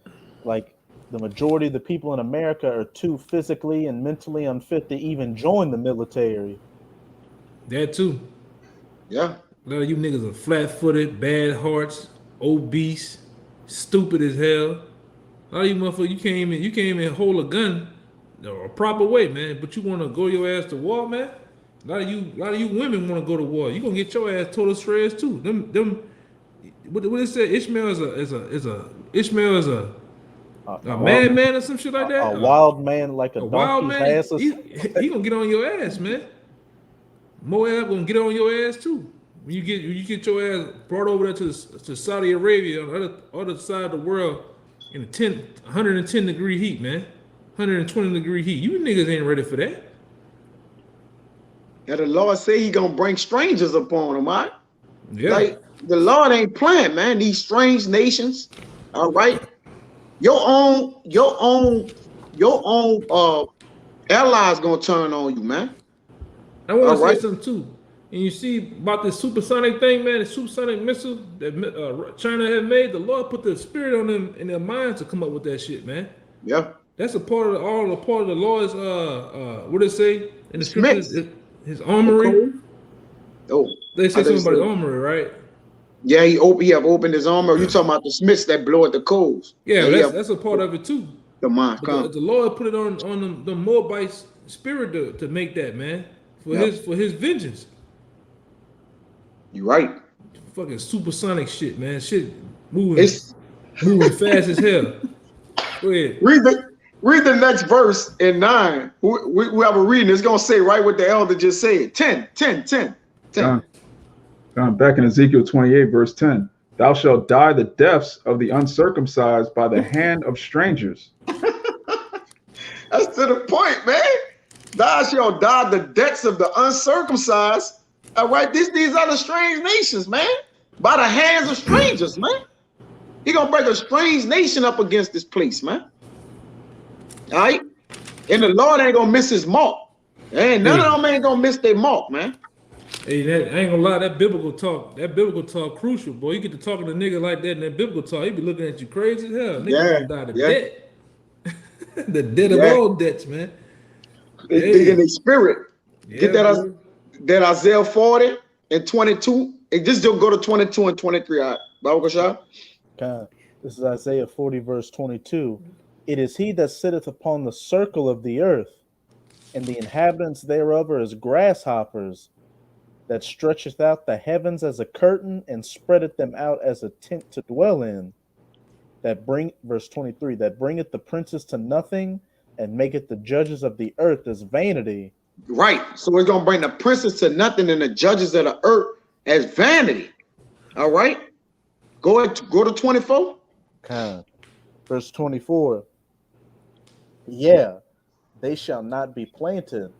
like, the majority of the people in America are too physically and mentally unfit to even join the military. That too. Yeah. A lot of you niggas are flat-footed, bad hearts, obese, stupid as hell. A lot of you motherfuckers, you can't even hold a gun a proper way, man. But you want to go your ass to war, man. A lot of you women want to go to war. You gonna get your ass total shreds too. What it said? Ishmael is a madman or some shit like that. A wild man, like a wild donkey's man. ass. He gonna get on your ass, man. Moab gonna get on your ass too. When you get your ass brought over there to Saudi Arabia on the other side of the world in 110 degree heat, man. 120 degree heat. You niggas ain't ready for that. Yeah, the Lord say he gonna bring strangers upon them, all right? Yeah. Like, the Lord ain't playing, man. These strange nations, all right? Your own allies gonna turn on you, man. I want to say right. something too. And you see about this supersonic thing, man, the supersonic missile that China had made, the Lord put the spirit on them in their minds to come up with that shit, man. Yeah. That's a part of the Lord's what did it say in the scriptures? His armory. Oh, they say something about the armory, right? Yeah, he have opened his armor. You talking about the smiths that blow at the coals? Yeah, that's a part of it too. The Lord put it on the Moabites' spirit to make that, man, for his vengeance. You right. Fucking supersonic shit, man. Shit moving fast as hell. Go ahead. Read the next verse in 9. We have a reading. It's gonna say right what the elder just said. 10. Back in Ezekiel 28, verse 10. Thou shalt die the deaths of the uncircumcised by the hand of strangers. That's to the point, man. Thou shalt die the deaths of the uncircumcised. All right, these are the strange nations, man. By the hands of strangers, man. He gonna bring a strange nation up against this place, man. All right? And the Lord ain't gonna miss his mark. None of them ain't gonna miss their mark, man. Hey, I ain't gonna lie, that biblical talk crucial, boy. You get to talking to a nigga like that in that biblical talk, he be looking at you crazy as hell. Nigga gonna die to debt. The debt of all debts, man. They dig in their spirit. Get that Isaiah 40 and 22. And just don't go to 22 and 23. All right, Bible shop. This is Isaiah 40, verse 22. It is he that sitteth upon the circle of the earth, and the inhabitants thereof are as grasshoppers, that stretcheth out the heavens as a curtain, and spreadeth them out as a tent to dwell in. Verse 23, that bringeth the princes to nothing, and maketh the judges of the earth as vanity. Right. So we're gonna bring the princes to nothing and the judges of the earth as vanity. All right. Go to 24. Verse 24. Yeah, they shall not be planted,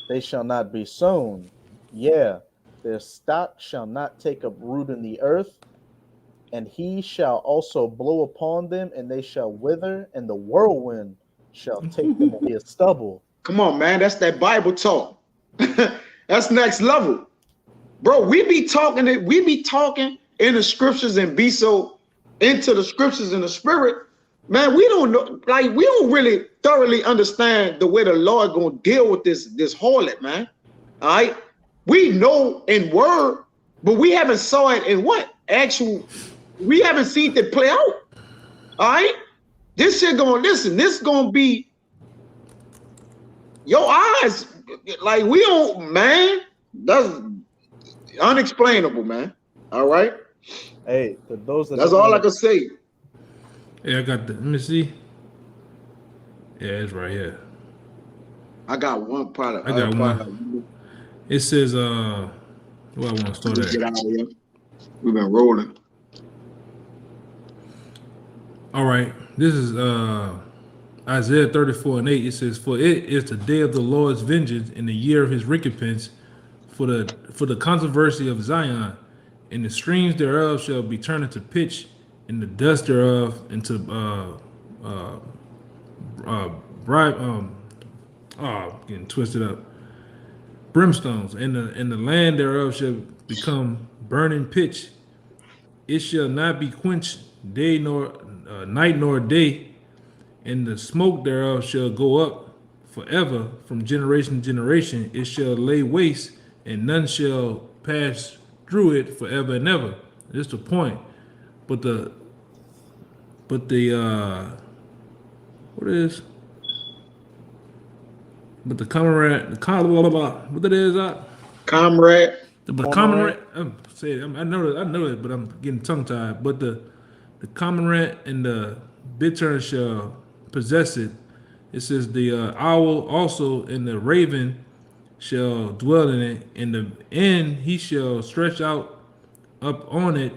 they shall not be sown. Yeah, their stock shall not take up root in the earth, and he shall also blow upon them, and they shall wither, and the whirlwind shall take them away as stubble. Come on, man. That's that Bible talk. That's next level. Bro, we be talking in the scriptures and be so into the scriptures in the spirit. Man, we don't know, like, we don't really thoroughly understand the way the Lord gonna deal with this harlot, man. All right. We know in word, but we haven't saw it in we haven't seen it play out. All right. This shit this gonna be your eyes, like, we don't, man. That's unexplainable, man. All right. Hey, for those that's all I can say. Yeah, I got let me see. Yeah, it's right here. I got one product. I got one. It says, where I want to start at. Get out of here. We've been rolling. All right. This is Isaiah 34 and 8. It says, for it is the day of the Lord's vengeance in the year of his recompense for the controversy of Zion. and the streams thereof shall be turned into pitch, and the dust thereof into getting twisted up, brimstones, and the land thereof shall become burning pitch. It shall not be quenched day nor night nor day, and the smoke thereof shall go up forever from generation to generation. It shall lay waste, and none shall pass through it forever and ever. That's the point. But the what is? But the comrade, what it is? Comrade. The comrade. I know it, but I'm getting tongue tied. But the comrade and the bittern shall possess it. It says the owl also and the raven shall dwell in it. In the end, he shall stretch out up on it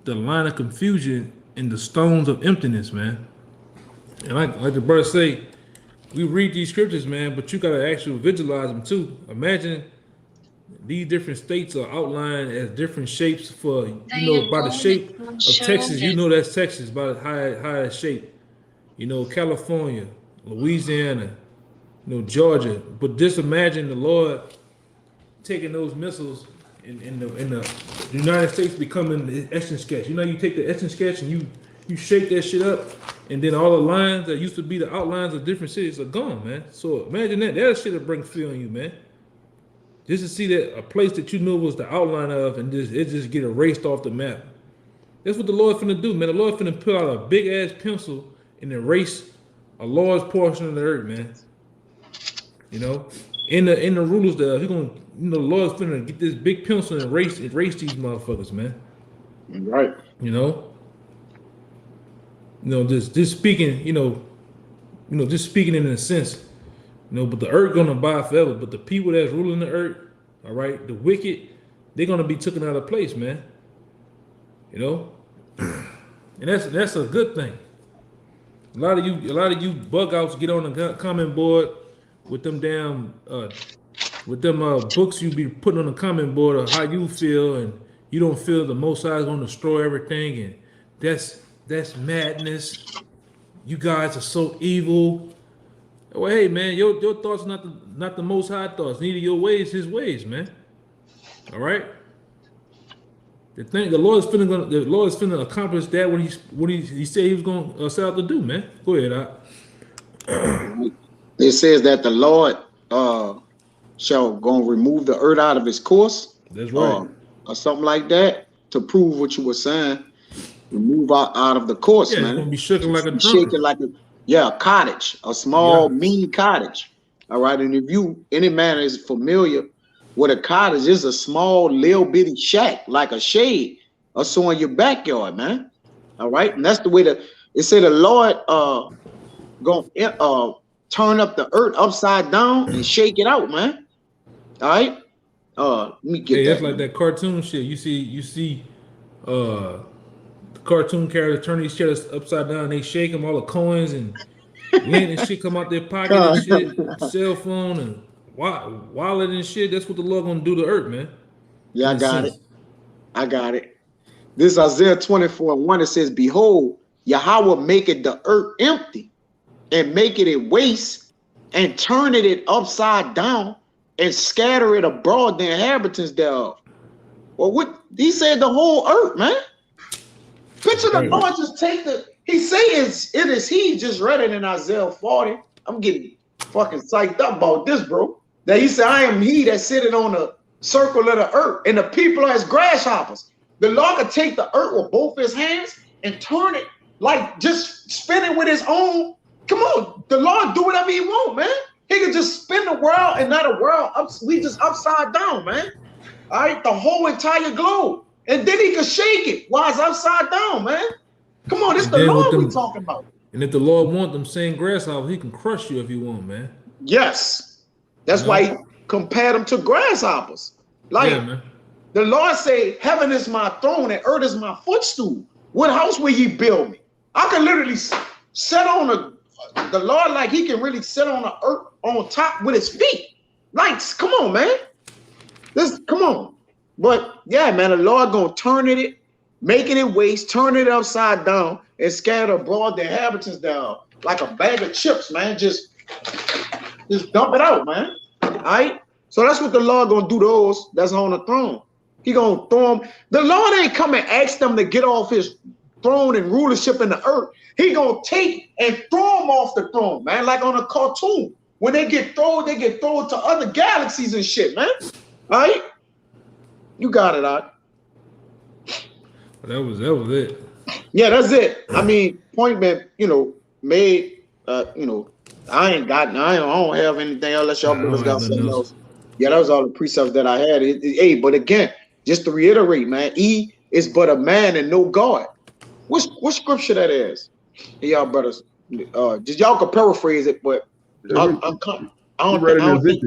the line of confusion and the stones of emptiness, man. And like the brother say, we read these scriptures, man, but you gotta actually visualize them too. Imagine these different states are outlined as different shapes for, by the shape of Texas. You know that's Texas by how it's shaped. California, Louisiana, Georgia. But just imagine the Lord taking those missiles in the United States becoming the etching sketch. You take the etching sketch and you shake that shit up, and then all the lines that used to be the outlines of different cities are gone, man. So imagine that shit will bring fear on you, man. Just to see that a place that you knew was the outline of, and it just get erased off the map. That's what the Lord finna do, man. The Lord finna put out a big ass pencil and erase a large portion of the earth, man. In the rulers there, He gonna, the Lord's finna get this big pencil and erase these motherfuckers, man. Right. Just speaking, just speaking in a sense, but the earth gonna abide forever. But the people that's ruling the earth, all right, the wicked, they're gonna be taken out of place, man. And that's a good thing. A lot of you bug outs get on the comment board with them damn books you be putting on the comment board of how you feel, and you don't feel the Most High is gonna destroy everything, and that's madness. You guys are so evil. Well, hey man, your thoughts not the Most High thoughts. Neither your ways His ways, man. All right. The Lord is finna accomplish that what he said He was gonna set out to do, man. Go ahead, Doc. It says that the Lord shall gonna remove the earth out of its course. That's right. Or something like that, to prove what you were saying. Remove out of the course, man. It's gonna be shaking like a drum. Shaking like a cottage, a small mean cottage. All right. And if any man is familiar with a cottage, is a small little bitty shack, like a shade or so in your backyard, man. All right. And that's the way it said the Lord gonna turn up the earth upside down and shake it out, man. All right. Let me get that. That's like that cartoon shit. You see the cartoon characters turn these shit upside down, they shake them, all the coins and lint and shit come out their pocket and shit, cell phone and wallet and shit. That's what the Lord gonna do to earth, man. Yeah, I got it. This Isaiah 24:1, it says, behold, Yahawah maketh the earth empty and maketh it waste and turneth it upside down and scatter it abroad the inhabitants thereof. Well, what he said, the whole earth, man. Picture the Lord just take he says it is He. Just read it in Isaiah 40. I'm getting fucking psyched up about this, bro. That He said, I am He that sitteth on the circle of the earth, and the people are as grasshoppers. The Lord could take the earth with both His hands and turn it, like just spin it with His own. Come on, the Lord do whatever He want, man. He could just spin the world and not a world. We just upside down, man. All right, the whole entire globe. And then He could shake it while it's upside down, man. Come on, this the Lord we talking about. And if the Lord want them same grasshopper, He can crush you if He want, man. Yes. That's why He compared them to grasshoppers. Like, the Lord say, heaven is my throne and earth is my footstool. What house will ye build me? I can literally sit on the Lord, like He can really sit on the earth on top with His feet. Like, come on, man. Come on. But yeah, man, the Lord gonna turn it, making it waste, turn it upside down, and scatter abroad the inhabitants down like a bag of chips, man. Just dump it out, man. All right. So that's what the Lord gonna do to those that's on the throne. He gonna throw them. The Lord ain't come and ask them to get off his throne and rulership in the earth. He gonna take and throw them off the throne, man, like on a cartoon. When they get thrown to other galaxies and shit, man. All right. You got it, Doc. That was it. Yeah, that's it. I mean, point been, made. I don't have anything else. Unless y'all brothers got something else. Yeah, that was all the precepts that I had. Hey, but again, just to reiterate, man, he is but a man and no God. What scripture that is? Hey, y'all brothers, just y'all can paraphrase it, but I don't think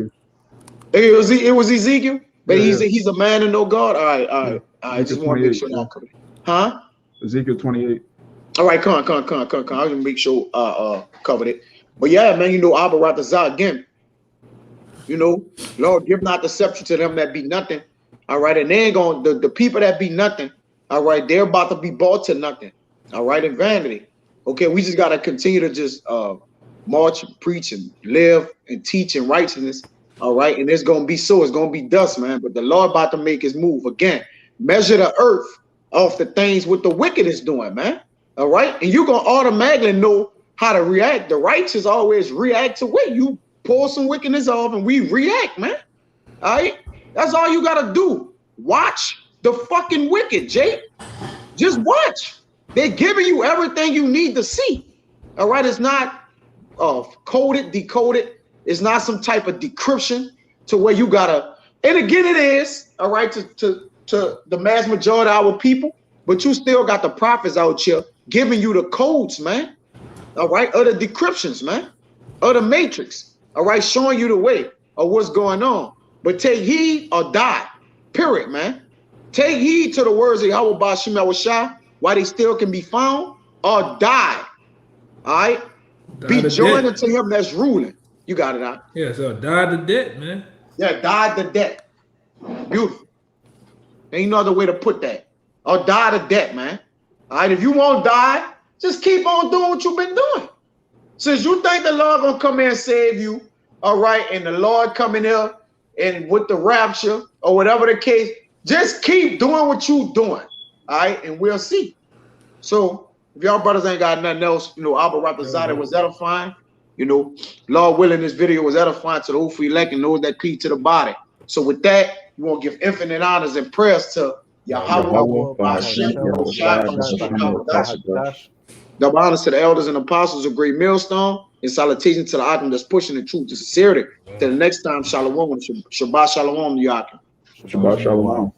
it was Ezekiel. But he's a man and no God. All right. I just want to make sure y'all covered it. Huh? Ezekiel 28. All right, come on. I can make sure covered it. But yeah, man, Abba Ratazah again. Lord, give not the scepter to them that be nothing. All right, and they ain't going the people that be nothing. All right, they're about to be brought to nothing. All right, in vanity. Okay, we just gotta continue to just march and preach and live and teach in righteousness. All right, and it's gonna be so. It's gonna be dust, man. But the Lord about to make his move again. Measure the earth off the things what the wicked is doing, man. All right, and you're gonna automatically know how to react. The righteous always react to what you pull some wickedness off, and we react, man. All right, that's all you gotta do. Watch the fucking wicked, Jay. Just watch. They're giving you everything you need to see. All right, it's not coded, decoded. It's not some type of decryption to where you gotta. And again, it is all right to the mass majority of our people, but you still got the prophets out here giving you the codes, man. All right, of the decryptions, man, of the matrix. All right, showing you the way of what's going on. But take heed or die. Period, man. Take heed to the words of Yahawah bahasham Yahawashi while they still can be found, or die. All right, be joined unto him that's ruling. You got it out. Yeah, so die the debt, man. Yeah, die the debt. Beautiful. Ain't no other way to put that. Or die the debt, man. All right, if you won't die, just keep on doing what you've been doing. Since you think the Lord gonna come here and save you, all right, and the Lord coming here and with the rapture or whatever the case, just keep doing what you doing, all right, and we'll see. So if y'all brothers ain't got nothing else, Abba Ratazah was edifying. Lord willing, this video was edifying to the whole free elect and those that cleave to the body. So with that, we want to give infinite honors and prayers to Yahawashi. Double honors to the elders and apostles of Great Millstone, and salutation to the Akim that's pushing the truth to sincerity. Till the next time, Shalawam, Shabbat Shalawam, Yakim. Shabbat Shalawam.